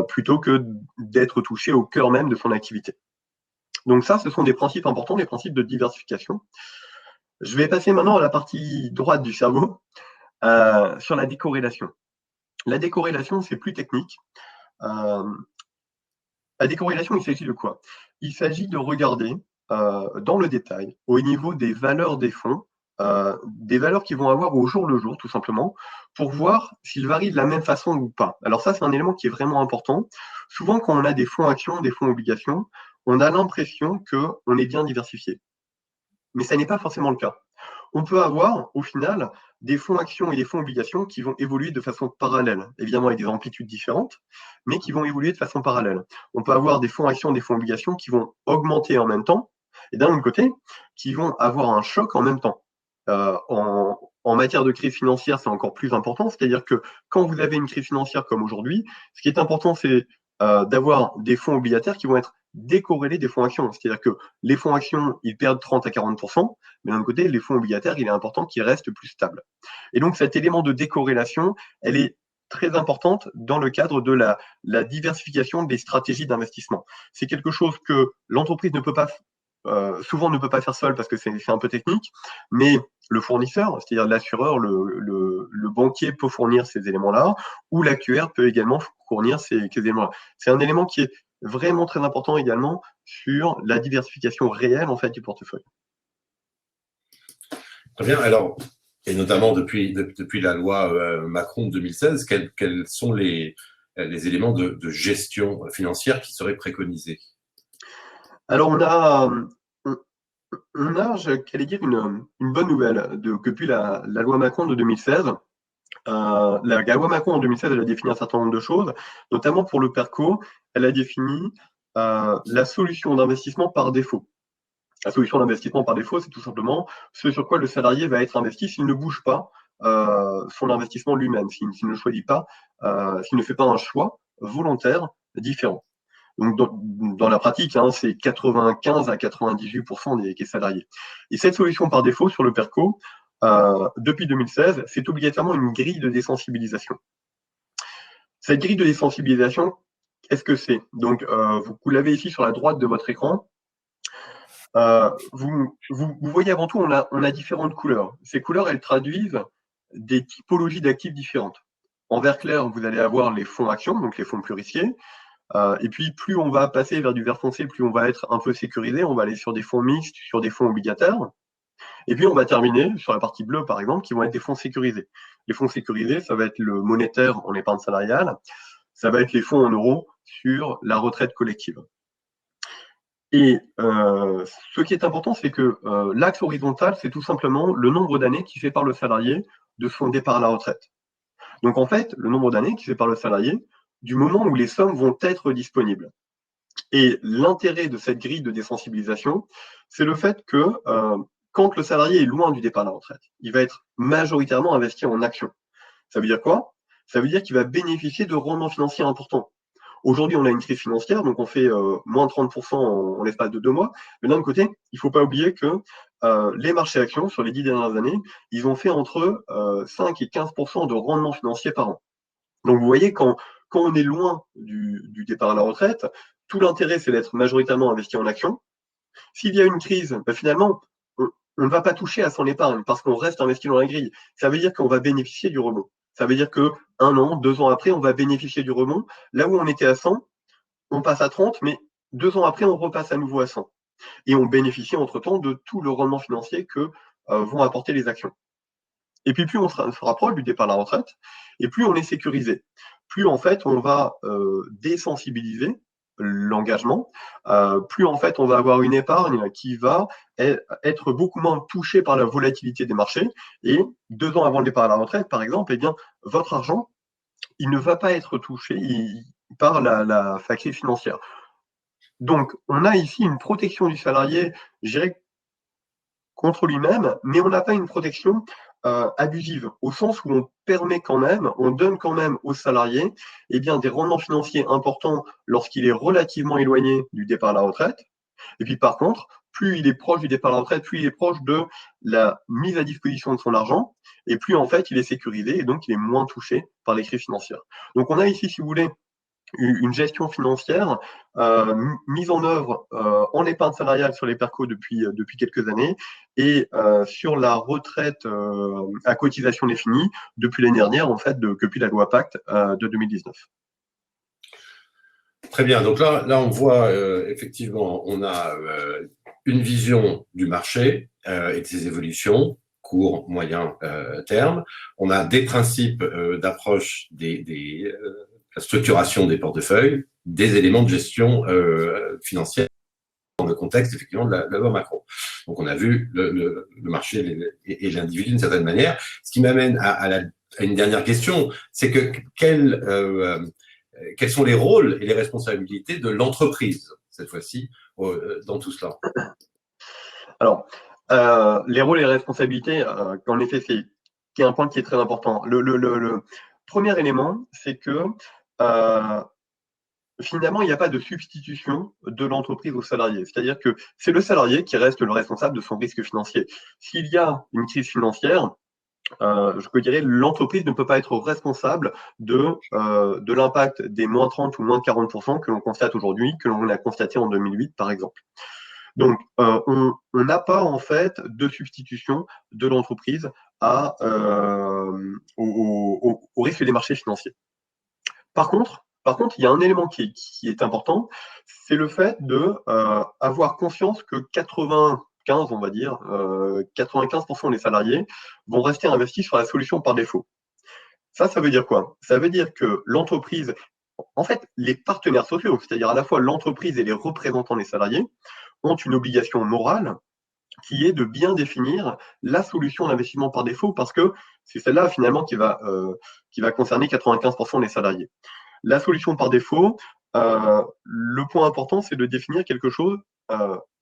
plutôt que d'être touché au cœur même de son activité. Donc ça, ce sont des principes importants, les principes de diversification. Je vais passer maintenant à la partie droite du cerveau, sur la décorrélation. La décorrélation, c'est plus technique. La décorrélation, il s'agit de quoi? Il s'agit de regarder dans le détail, au niveau des valeurs des fonds, des valeurs qu'ils vont avoir au jour le jour, tout simplement, pour voir s'ils varient de la même façon ou pas. Alors ça, c'est un élément qui est vraiment important. Souvent, quand on a des fonds actions, des fonds obligations, on a l'impression qu'on est bien diversifié. Mais ça n'est pas forcément le cas. On peut avoir, au final, des fonds actions et des fonds obligations qui vont évoluer de façon parallèle, évidemment avec des amplitudes différentes, mais qui vont évoluer de façon parallèle. On peut avoir des fonds actions, des fonds obligations qui vont augmenter en même temps, et d'un autre côté, qui vont avoir un choc en même temps. En matière de crise financière, c'est encore plus important, c'est-à-dire que quand vous avez une crise financière comme aujourd'hui, ce qui est important, c'est d'avoir des fonds obligataires qui vont être décorrélés des fonds actions. C'est-à-dire que les fonds actions, ils perdent 30 à 40%, mais d'un autre côté, les fonds obligataires, il est important qu'ils restent plus stables. Et donc, cet élément de décorrélation, elle est très importante dans le cadre de la diversification des stratégies d'investissement. C'est quelque chose que l'entreprise ne peut pas souvent ne peut pas faire seul parce que c'est un peu technique, mais le fournisseur, c'est-à-dire l'assureur, le banquier peut fournir ces éléments-là, ou l'actuaire peut également fournir ces éléments-là. C'est un élément qui est vraiment très important également sur la diversification réelle en fait du portefeuille. Très bien. Alors, et notamment depuis la loi Macron de 2016, quels sont les éléments de gestion financière qui seraient préconisés? Alors, on a, j'allais dire, une bonne nouvelle depuis la loi Macron de 2016. La loi Macron en 2016, elle a défini un certain nombre de choses, notamment pour le PERCO, elle a défini la solution d'investissement par défaut. La solution d'investissement par défaut, c'est tout simplement ce sur quoi le salarié va être investi s'il ne bouge pas son investissement lui-même, s'il ne choisit pas, s'il ne fait pas un choix volontaire différent. Donc, dans la pratique, hein, c'est 95 à 98% des salariés. Et cette solution par défaut sur le PERCO, depuis 2016, c'est obligatoirement une grille de désensibilisation. Cette grille de désensibilisation, qu'est-ce que c'est? Donc, vous l'avez ici sur la droite de votre écran. Vous voyez avant tout, on a différentes couleurs. Ces couleurs, elles traduisent des typologies d'actifs différentes. En vert clair, vous allez avoir les fonds actions, donc les fonds plus risqués. Et puis, plus on va passer vers du vert foncé, plus on va être un peu sécurisé. On va aller sur des fonds mixtes, sur des fonds obligataires. Et puis, on va terminer sur la partie bleue, par exemple, qui vont être des fonds sécurisés. Les fonds sécurisés, ça va être le monétaire en épargne salariale. Ça va être les fonds en euros sur la retraite collective. Et ce qui est important, c'est que l'axe horizontal, c'est tout simplement le nombre d'années qui fait par le salarié de son départ à la retraite. Donc, en fait, le nombre d'années qui fait par le salarié du moment où les sommes vont être disponibles. Et l'intérêt de cette grille de désensibilisation, c'est le fait que quand le salarié est loin du départ à la retraite, il va être majoritairement investi en actions. Ça veut dire quoi? Ça veut dire qu'il va bénéficier de rendements financiers importants. Aujourd'hui, on a une crise financière, donc on fait moins 30% en l'espace de 2 mois. Mais d'un autre côté, il ne faut pas oublier que les marchés actions, sur les 10 dernières années, ils ont fait entre 5 et 15% de rendement financier par an. Donc vous voyez, quand on est loin du départ à la retraite, tout l'intérêt, c'est d'être majoritairement investi en actions. S'il y a une crise, finalement, on ne va pas toucher à son épargne parce qu'on reste investi dans la grille. Ça veut dire qu'on va bénéficier du rebond. Ça veut dire que 1 an, 2 ans après, on va bénéficier du rebond. Là où on était à 100, on passe à 30, mais 2 ans après, on repasse à nouveau à 100. Et on bénéficie entre-temps de tout le rendement financier que vont apporter les actions. Et puis, plus on se rapproche du départ à la retraite, et plus on est sécurisé. Plus, en fait, on va désensibiliser l'engagement, plus, en fait, on va avoir une épargne qui va être beaucoup moins touchée par la volatilité des marchés. Et 2 ans avant le départ à la retraite, par exemple, eh bien, votre argent, il ne va pas être touché par la crise financière. Donc, on a ici une protection du salarié, je dirais, contre lui-même, mais on n'a pas une protection abusive, au sens où on permet quand même, on donne quand même aux salariés eh bien, des rendements financiers importants lorsqu'il est relativement éloigné du départ à la retraite. Et puis par contre, plus il est proche du départ à la retraite, plus il est proche de la mise à disposition de son argent, et plus en fait il est sécurisé, et donc il est moins touché par les crises financières. Donc on a ici, si vous voulez, une gestion financière mise en œuvre en épargne salariale sur les PERCO depuis quelques années et sur la retraite à cotisation définie depuis l'année dernière, en fait, depuis la loi Pacte de 2019. Très bien. Donc là on voit effectivement, on a une vision du marché et de ses évolutions, court, moyen terme. On a des principes d'approche la structuration des portefeuilles, des éléments de gestion financière dans le contexte effectivement de la loi Macron. Donc on a vu le marché et l'individu d'une certaine manière. Ce qui m'amène à une dernière question, c'est que quels sont les rôles et les responsabilités de l'entreprise cette fois-ci dans tout cela? Alors, les rôles et les responsabilités, en effet, c'est un point qui est très important. Le premier élément, c'est que finalement, il n'y a pas de substitution de l'entreprise au salarié. C'est-à-dire que c'est le salarié qui reste le responsable de son risque financier. S'il y a une crise financière, je dirais l'entreprise ne peut pas être responsable de l'impact des moins 30 ou moins 40% que l'on constate aujourd'hui, que l'on a constaté en 2008, par exemple. Donc, on n'a pas en fait de substitution de l'entreprise au risque des marchés financiers. Par contre, il y a un élément qui est important, c'est le fait de avoir conscience que 95, on va dire, 95% des salariés vont rester investis sur la solution par défaut. Ça veut dire quoi? Ça veut dire que l'entreprise, en fait, les partenaires sociaux, c'est-à-dire à la fois l'entreprise et les représentants des salariés, ont une obligation morale qui est de bien définir la solution d'investissement par défaut, parce que c'est celle-là finalement qui va concerner 95% des salariés. La solution par défaut, le point important, c'est de définir quelque chose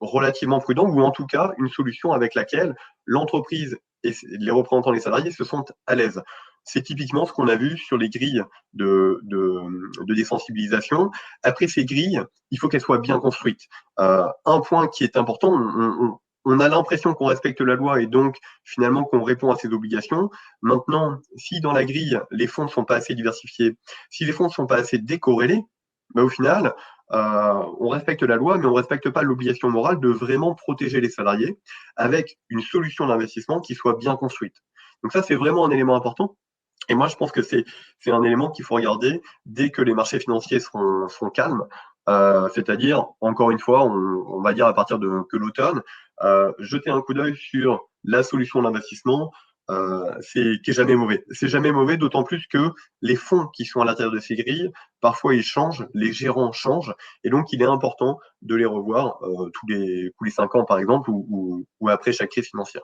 relativement prudent, ou en tout cas une solution avec laquelle l'entreprise et les représentants des salariés se sentent à l'aise. C'est typiquement ce qu'on a vu sur les grilles de désensibilisation. Après ces grilles, il faut qu'elles soient bien construites. Un point qui est important, on a l'impression qu'on respecte la loi et donc finalement qu'on répond à ses obligations. Maintenant, si dans la grille, les fonds ne sont pas assez diversifiés, si les fonds ne sont pas assez décorrélés, au final, on respecte la loi, mais on ne respecte pas l'obligation morale de vraiment protéger les salariés avec une solution d'investissement qui soit bien construite. Donc ça, c'est vraiment un élément important. Et moi, je pense que c'est un élément qu'il faut regarder dès que les marchés financiers seront calmes. C'est-à-dire, encore une fois, on va dire à partir que l'automne, jeter un coup d'œil sur la solution d'investissement, qui est jamais mauvais. C'est jamais mauvais, d'autant plus que les fonds qui sont à l'intérieur de ces grilles, parfois ils changent, les gérants changent, et donc il est important de les revoir tous les 5 ans, par exemple, ou après chaque crise financière.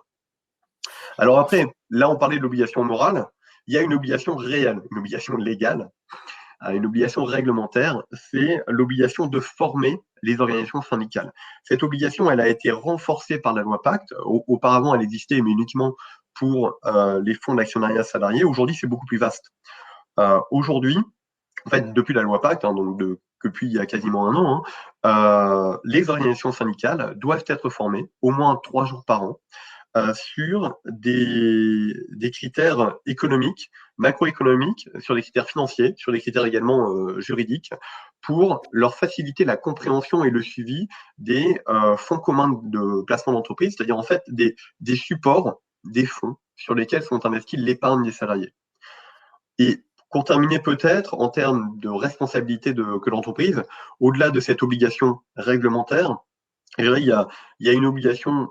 Alors après, là, on parlait de l'obligation morale. Il y a une obligation réelle, une obligation légale, une obligation réglementaire, c'est l'obligation de former les organisations syndicales. Cette obligation, elle a été renforcée par la loi Pacte. Auparavant, elle existait, mais uniquement pour les fonds d'actionnariat salarié. Aujourd'hui, c'est beaucoup plus vaste. Aujourd'hui, en fait, depuis la loi Pacte, donc depuis il y a quasiment un an, les organisations syndicales doivent être formées au moins 3 jours par an sur des critères économiques, macroéconomiques, sur des critères financiers, sur des critères également juridiques, pour leur faciliter la compréhension et le suivi des fonds communs de placement d'entreprise, c'est-à-dire en fait des supports, des fonds sur lesquels sont investis l'épargne des salariés. Et pour terminer peut-être, en termes de responsabilité que l'entreprise, au-delà de cette obligation réglementaire, il y a une obligation,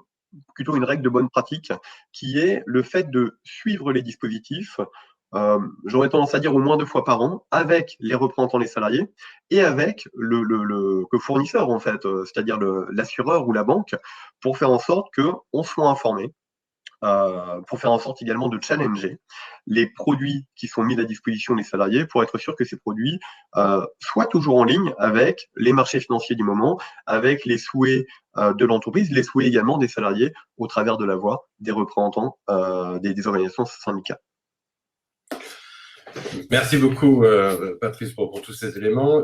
plutôt une règle de bonne pratique, qui est le fait de suivre les dispositifs, j'aurais tendance à dire au moins 2 fois par an, avec les représentants des salariés et avec le fournisseur, en fait, c'est-à-dire l'assureur ou la banque, pour faire en sorte qu'on soit informé, pour faire en sorte également de challenger les produits qui sont mis à disposition des salariés pour être sûr que ces produits soient toujours en ligne avec les marchés financiers du moment, avec les souhaits de l'entreprise, les souhaits également des salariés au travers de la voix des représentants des organisations syndicales. Merci beaucoup, Patrice, pour tous ces éléments.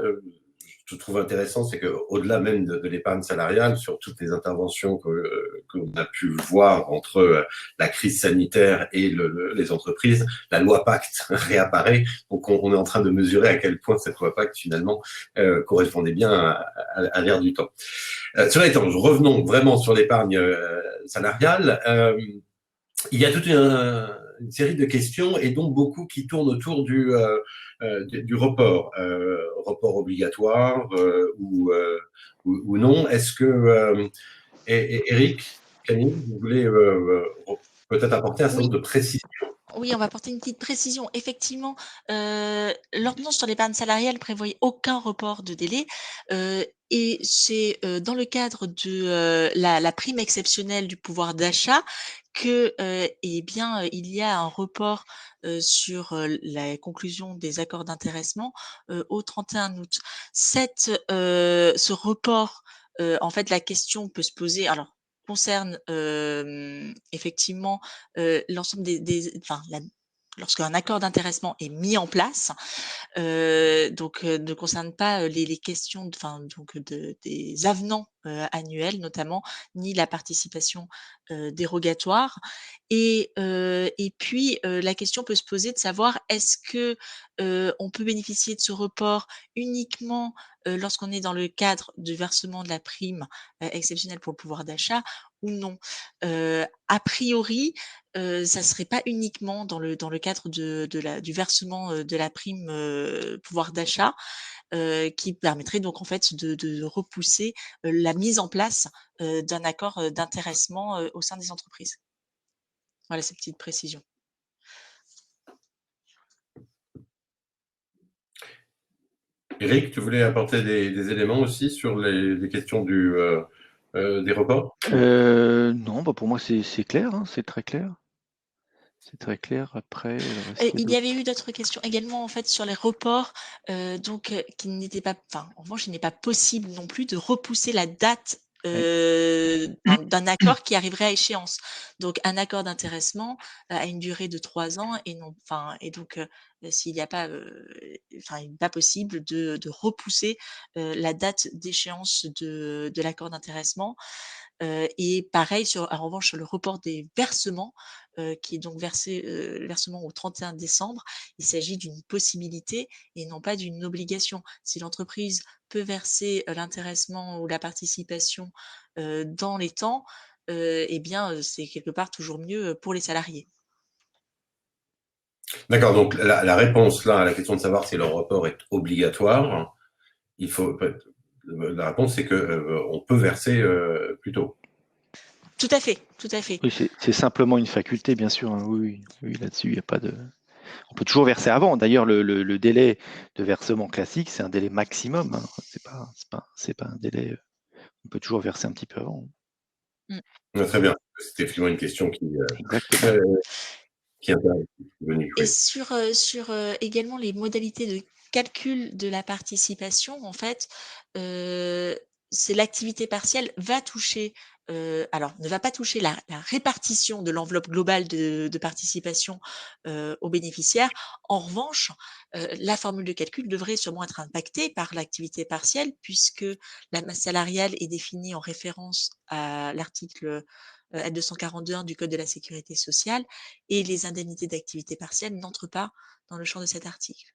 je trouve intéressant, c'est qu'au-delà même de l'épargne salariale, sur toutes les interventions qu'on a pu voir entre la crise sanitaire et les entreprises, la loi Pacte réapparaît. Donc, on est en train de mesurer à quel point cette loi Pacte, finalement, correspondait bien à l'ère du temps. Cela étant, revenons vraiment sur l'épargne salariale. Il y a toute une série de questions, et donc beaucoup qui tournent autour du report obligatoire ou non. Est-ce que Eric, Camille, vous voulez peut-être apporter un certain nombre de précisions? Oui, on va apporter une petite précision. Effectivement, l'ordonnance sur l'épargne salariale prévoyait aucun report de délai, et c'est dans le cadre de la prime exceptionnelle du pouvoir d'achat que, eh bien, il y a un report sur la conclusion des accords d'intéressement au 31 août. Ce report, en fait, la question peut se poser. Alors, concerne effectivement l'ensemble lorsqu'un accord d'intéressement est mis en place, donc ne concerne pas les questions des avenants annuels notamment, ni la participation dérogatoire. Et puis la question peut se poser de savoir, est-ce que on peut bénéficier de ce report uniquement lorsqu'on est dans le cadre du versement de la prime exceptionnelle pour le pouvoir d'achat ou non? A priori, ça serait pas uniquement dans le cadre du versement de la prime pouvoir d'achat, qui permettrait donc en fait de repousser la mise en place d'un accord d'intéressement au sein des entreprises. Voilà cette petite précision. Eric, tu voulais apporter des éléments aussi sur les questions des reports? Non, pour moi c'est clair, hein, c'est très clair. C'est très clair. Après, il y avait eu d'autres questions également en fait sur les reports, qui n'étaient pas, en revanche, il n'est pas possible non plus de repousser la date d'un accord qui arriverait à échéance. Donc un accord d'intéressement a une durée de 3 ans et donc s'il n'y a pas, il n'est pas possible de repousser la date d'échéance de l'accord d'intéressement. Et pareil en revanche sur le report des versements, qui est donc le versement au 31 décembre, il s'agit d'une possibilité et non pas d'une obligation. Si l'entreprise peut verser l'intéressement ou la participation dans les temps, eh bien, c'est quelque part toujours mieux pour les salariés. D'accord, donc la réponse là à la question de savoir si le report est obligatoire, la réponse c'est que on peut verser plus tôt. Tout à fait, tout à fait. Oui, c'est simplement une faculté, bien sûr. Hein. Oui, là-dessus, il n'y a pas de. On peut toujours verser avant. D'ailleurs, le délai de versement classique, c'est un délai maximum. Hein. C'est pas un délai. On peut toujours verser un petit peu avant. Très bien. C'était effectivement une question qui intéresse. Et sur également les modalités de calcul de la participation, en fait, c'est l'activité partielle va toucher, ne va pas toucher la répartition de l'enveloppe globale de participation aux bénéficiaires. En revanche, la formule de calcul devrait sûrement être impactée par l'activité partielle, puisque la masse salariale est définie en référence à l'article L242.1 du Code de la sécurité sociale, et les indemnités d'activité partielle n'entrent pas dans le champ de cet article.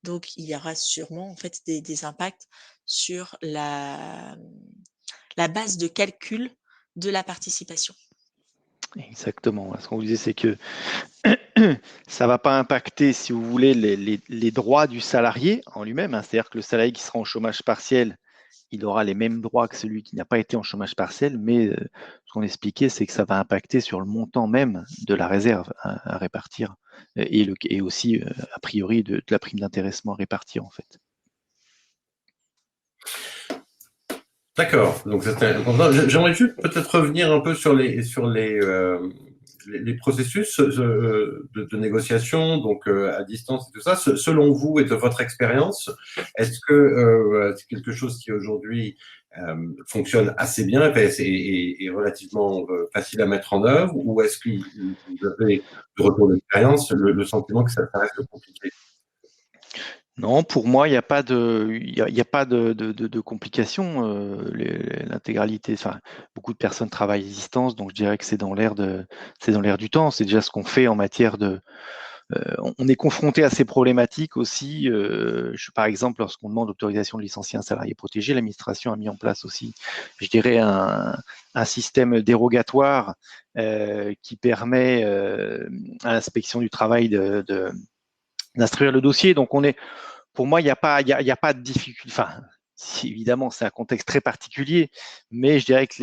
Donc, il y aura sûrement en fait des impacts sur la base de calcul de la participation. Exactement. Ce qu'on vous disait, c'est que ça ne va pas impacter, si vous voulez, les droits du salarié en lui-même. Hein. C'est-à-dire que le salarié qui sera en chômage partiel, il aura les mêmes droits que celui qui n'a pas été en chômage partiel, mais ce qu'on expliquait, c'est que ça va impacter sur le montant même de la réserve à répartir et aussi, a priori, de la prime d'intéressement à répartir, en fait. D'accord. Donc, j'aimerais juste peut-être revenir un peu sur les processus de négociation, donc à distance et tout ça. Selon vous et de votre expérience, est-ce que c'est quelque chose qui aujourd'hui fonctionne assez bien et relativement facile à mettre en œuvre, ou est-ce que vous avez, de retour d'expérience, le sentiment que ça reste compliqué? Non, pour moi, il n'y a pas de complications. L'intégralité, enfin, beaucoup de personnes travaillent à distance, donc je dirais que c'est dans l'air du temps. C'est déjà ce qu'on fait en matière de. On est confronté à ces problématiques aussi. Par exemple, lorsqu'on demande l'autorisation de licencier un salarié protégé, l'administration a mis en place aussi, je dirais, un système dérogatoire qui permet à l'inspection du travail d'instruire le dossier. Donc, pour moi, il n'y a pas de difficulté. Enfin, évidemment, c'est un contexte très particulier, mais je dirais que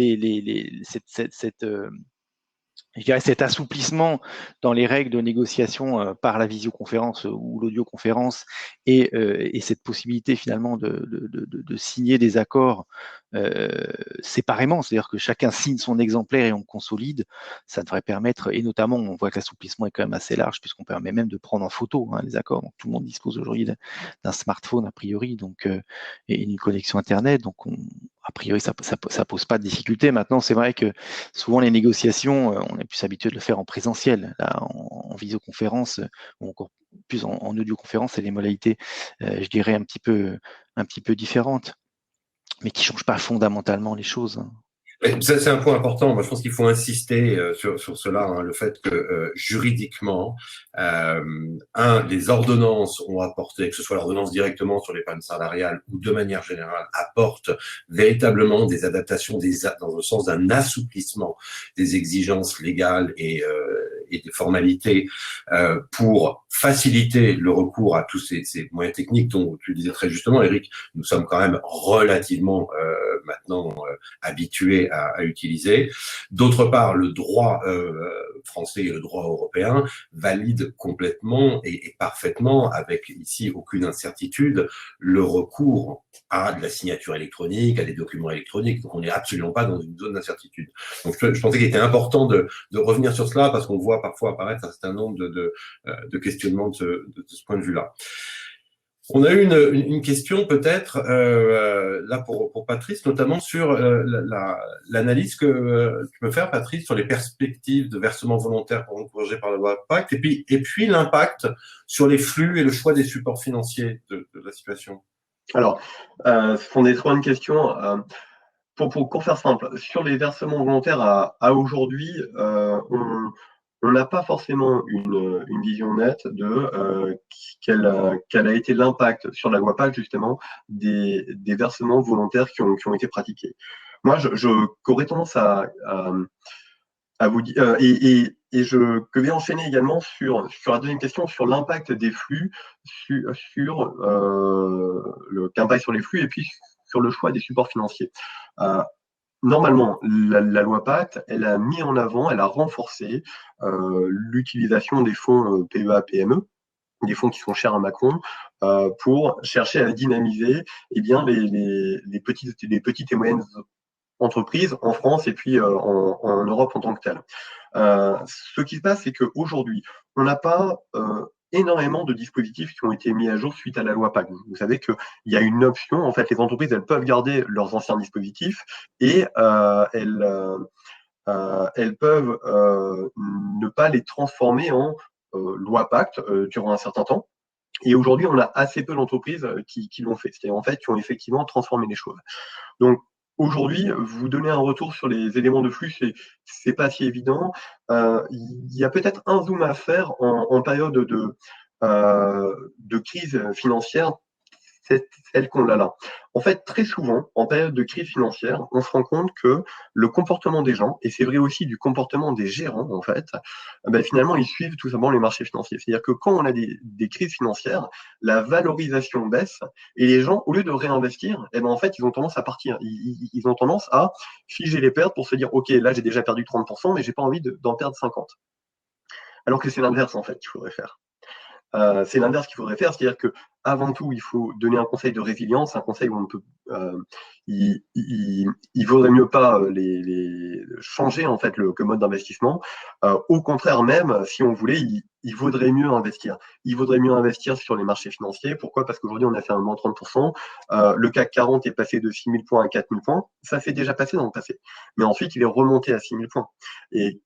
je dirais cet assouplissement dans les règles de négociation par la visioconférence ou l'audioconférence et cette possibilité finalement de signer des accords séparément, c'est-à-dire que chacun signe son exemplaire et on consolide, ça devrait permettre, et notamment on voit que l'assouplissement est quand même assez large puisqu'on permet même de prendre en photo les accords, donc tout le monde dispose aujourd'hui d'un smartphone a priori, donc et une connexion internet, donc a priori ça pose pas de difficulté. Maintenant c'est vrai que souvent les négociations, on est plus habitué de le faire en présentiel, là en visioconférence ou encore plus en audioconférence, c'est des modalités, je dirais un petit peu différentes, mais qui ne change pas fondamentalement les choses. Ça, c'est un point important. Moi, je pense qu'il faut insister sur cela, le fait que juridiquement, les ordonnances ont apporté, que ce soit l'ordonnance directement sur l'épargne salariale ou de manière générale, apportent véritablement des adaptations dans le sens d'un assouplissement des exigences légales et des formalités pour faciliter le recours à tous ces moyens techniques dont tu disais très justement, Eric, nous sommes quand même relativement maintenant habitués à utiliser. D'autre part, le droit français et le droit européen valident complètement et parfaitement, avec ici aucune incertitude, le recours à de la signature électronique, à des documents électroniques. Donc on n'est absolument pas dans une zone d'incertitude. Donc je pensais qu'il était important de revenir sur cela parce qu'on voit parfois apparaître un certain nombre de questionnements de ce point de vue-là. On a eu une question peut-être là pour Patrice, notamment sur l'analyse que tu peux faire, Patrice, sur les perspectives de versement volontaire encouragées par la loi Pacte, et puis l'impact sur les flux et le choix des supports financiers de la situation. Alors, ce sont des trois questions. Pour faire simple, sur les versements volontaires à aujourd'hui, on n'a pas forcément une vision nette de quel a été l'impact sur la loi Pacte justement des versements volontaires qui ont été pratiqués. Moi, j'aurais tendance à vous dire et je vais enchaîner également sur la deuxième question sur l'impact des flux sur l'impact sur les flux et puis sur le choix des supports financiers. Normalement, la loi Pacte, elle a mis en avant, elle a renforcé l'utilisation des fonds PEA-PME, des fonds qui sont chers à Macron, pour chercher à dynamiser les petites et moyennes entreprises en France et puis en Europe en tant que telle. Ce qui se passe, c'est qu'aujourd'hui, on n'a pas énormément de dispositifs qui ont été mis à jour suite à la loi Pacte. Vous savez qu'il y a une option, en fait, les entreprises, elles peuvent garder leurs anciens dispositifs et elles peuvent ne pas les transformer en loi Pacte durant un certain temps. Et aujourd'hui, on a assez peu d'entreprises qui l'ont fait, c'est-à-dire en fait qui ont effectivement transformé les choses. Donc aujourd'hui, vous donner un retour sur les éléments de flux, c'est pas si évident. Il y a peut-être un zoom à faire en période de crise financière, c'est celle qu'on a là. En fait, très souvent, en période de crise financière, on se rend compte que le comportement des gens, et c'est vrai aussi du comportement des gérants, en fait, finalement, ils suivent tout simplement les marchés financiers. C'est-à-dire que quand on a des crises financières, la valorisation baisse et les gens, au lieu de réinvestir, en fait, ils ont tendance à partir. Ils ont tendance à figer les pertes pour se dire, OK, là, j'ai déjà perdu 30%, mais j'ai pas envie d'en perdre 50%. Alors que c'est l'inverse, en fait, qu'il faudrait faire. C'est l'inverse qu'il faudrait faire, c'est-à-dire que avant tout, il faut donner un conseil de résilience, un conseil où on peut, il vaudrait mieux pas les changer en fait le mode d'investissement. Au contraire même, si on voulait, il vaudrait mieux investir. Il vaudrait mieux investir sur les marchés financiers. Pourquoi? Parce qu'aujourd'hui, on a fait un moins 30%. Le CAC 40 est passé de 6 000 points à 4 000 points. Ça s'est déjà passé dans le passé. Mais ensuite, il est remonté à 6 000 points. Et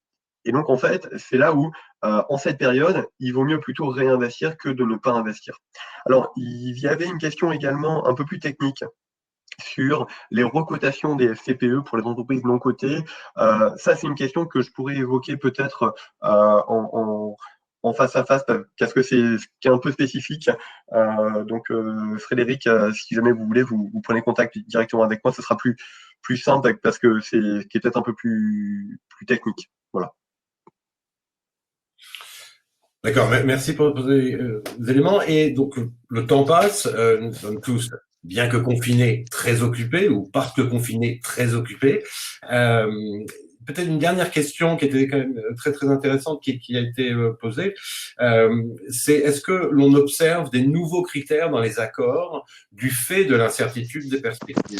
Et donc, en fait, c'est là où, en cette période, il vaut mieux plutôt réinvestir que de ne pas investir. Alors, il y avait une question également un peu plus technique sur les recotations des FCPE pour les entreprises non cotées. Ça, c'est une question que je pourrais évoquer peut-être en face à face, parce que c'est un peu spécifique. Donc, Frédéric, si jamais vous voulez, vous prenez contact directement avec moi, ce sera plus simple, parce que c'est peut-être un peu plus technique. Voilà. D'accord, merci pour les éléments. Et donc, le temps passe, nous sommes tous, bien que confinés, très occupés, ou parce que confinés, très occupés. Peut-être une dernière question qui était quand même très, très intéressante, qui a été posée, c'est est-ce que l'on observe des nouveaux critères dans les accords du fait de l'incertitude des perspectives?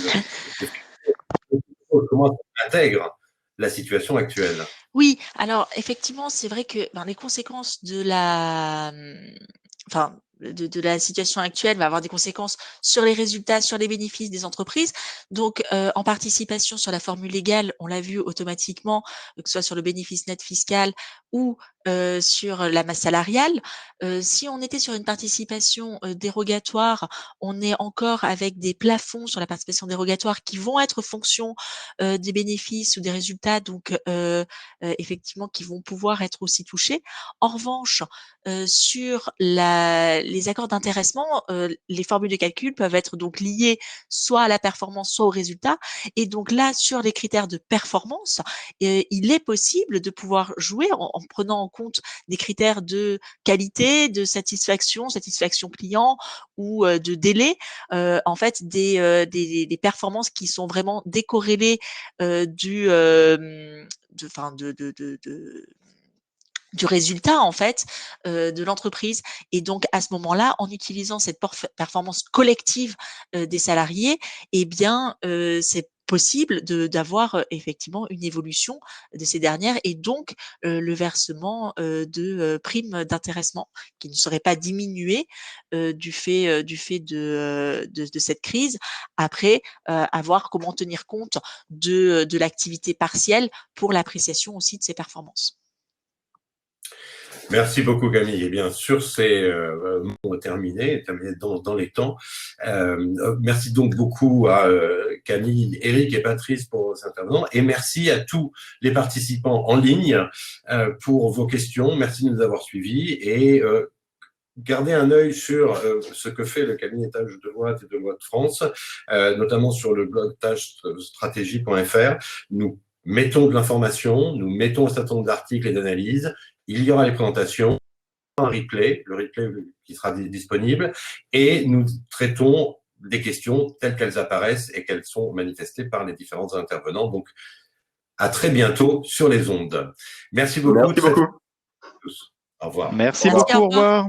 Comment on intègre la situation actuelle? Oui, alors effectivement, c'est vrai que les conséquences de la, de la situation actuelle va avoir des conséquences sur les résultats, sur les bénéfices des entreprises. Donc, en participation sur la formule légale, on l'a vu automatiquement, que ce soit sur le bénéfice net fiscal ou sur la masse salariale. Si on était sur une participation dérogatoire, on est encore avec des plafonds sur la participation dérogatoire qui vont être fonction des bénéfices ou des résultats, donc effectivement qui vont pouvoir être aussi touchés. En revanche, sur les accords d'intéressement, les formules de calcul peuvent être donc liées soit à la performance, soit au résultat. Et donc là, sur les critères de performance, il est possible de pouvoir jouer en prenant en compte des critères de qualité, de satisfaction client ou de délai, en fait des performances qui sont vraiment décorrélées du résultat en fait de l'entreprise. Et donc à ce moment-là, en utilisant cette performance collective des salariés, eh bien c'est possible d'avoir effectivement une évolution de ces dernières et donc le versement de primes d'intéressement qui ne serait pas diminué du fait de cette crise. Après, à voir comment tenir compte de l'activité partielle pour l'appréciation aussi de ces performances. Merci beaucoup Camille. Et bien sûr, ces mots terminés dans les temps. Merci donc beaucoup à Camille, Eric et Patrice pour ces intervenants. Et merci à tous les participants en ligne pour vos questions. Merci de nous avoir suivis. Et gardez un œil sur ce que fait le cabinet Tâche Deloitte et Deloitte France, notamment sur le blog tâchestratégie.fr. Nous mettons de l'information, nous mettons un certain nombre d'articles et d'analyses. Il y aura les présentations, un replay, le replay qui sera disponible, et nous traitons des questions telles qu'elles apparaissent et qu'elles sont manifestées par les différents intervenants. Donc, à très bientôt sur les ondes. Merci beaucoup. Merci beaucoup. Au revoir. Merci beaucoup, au revoir.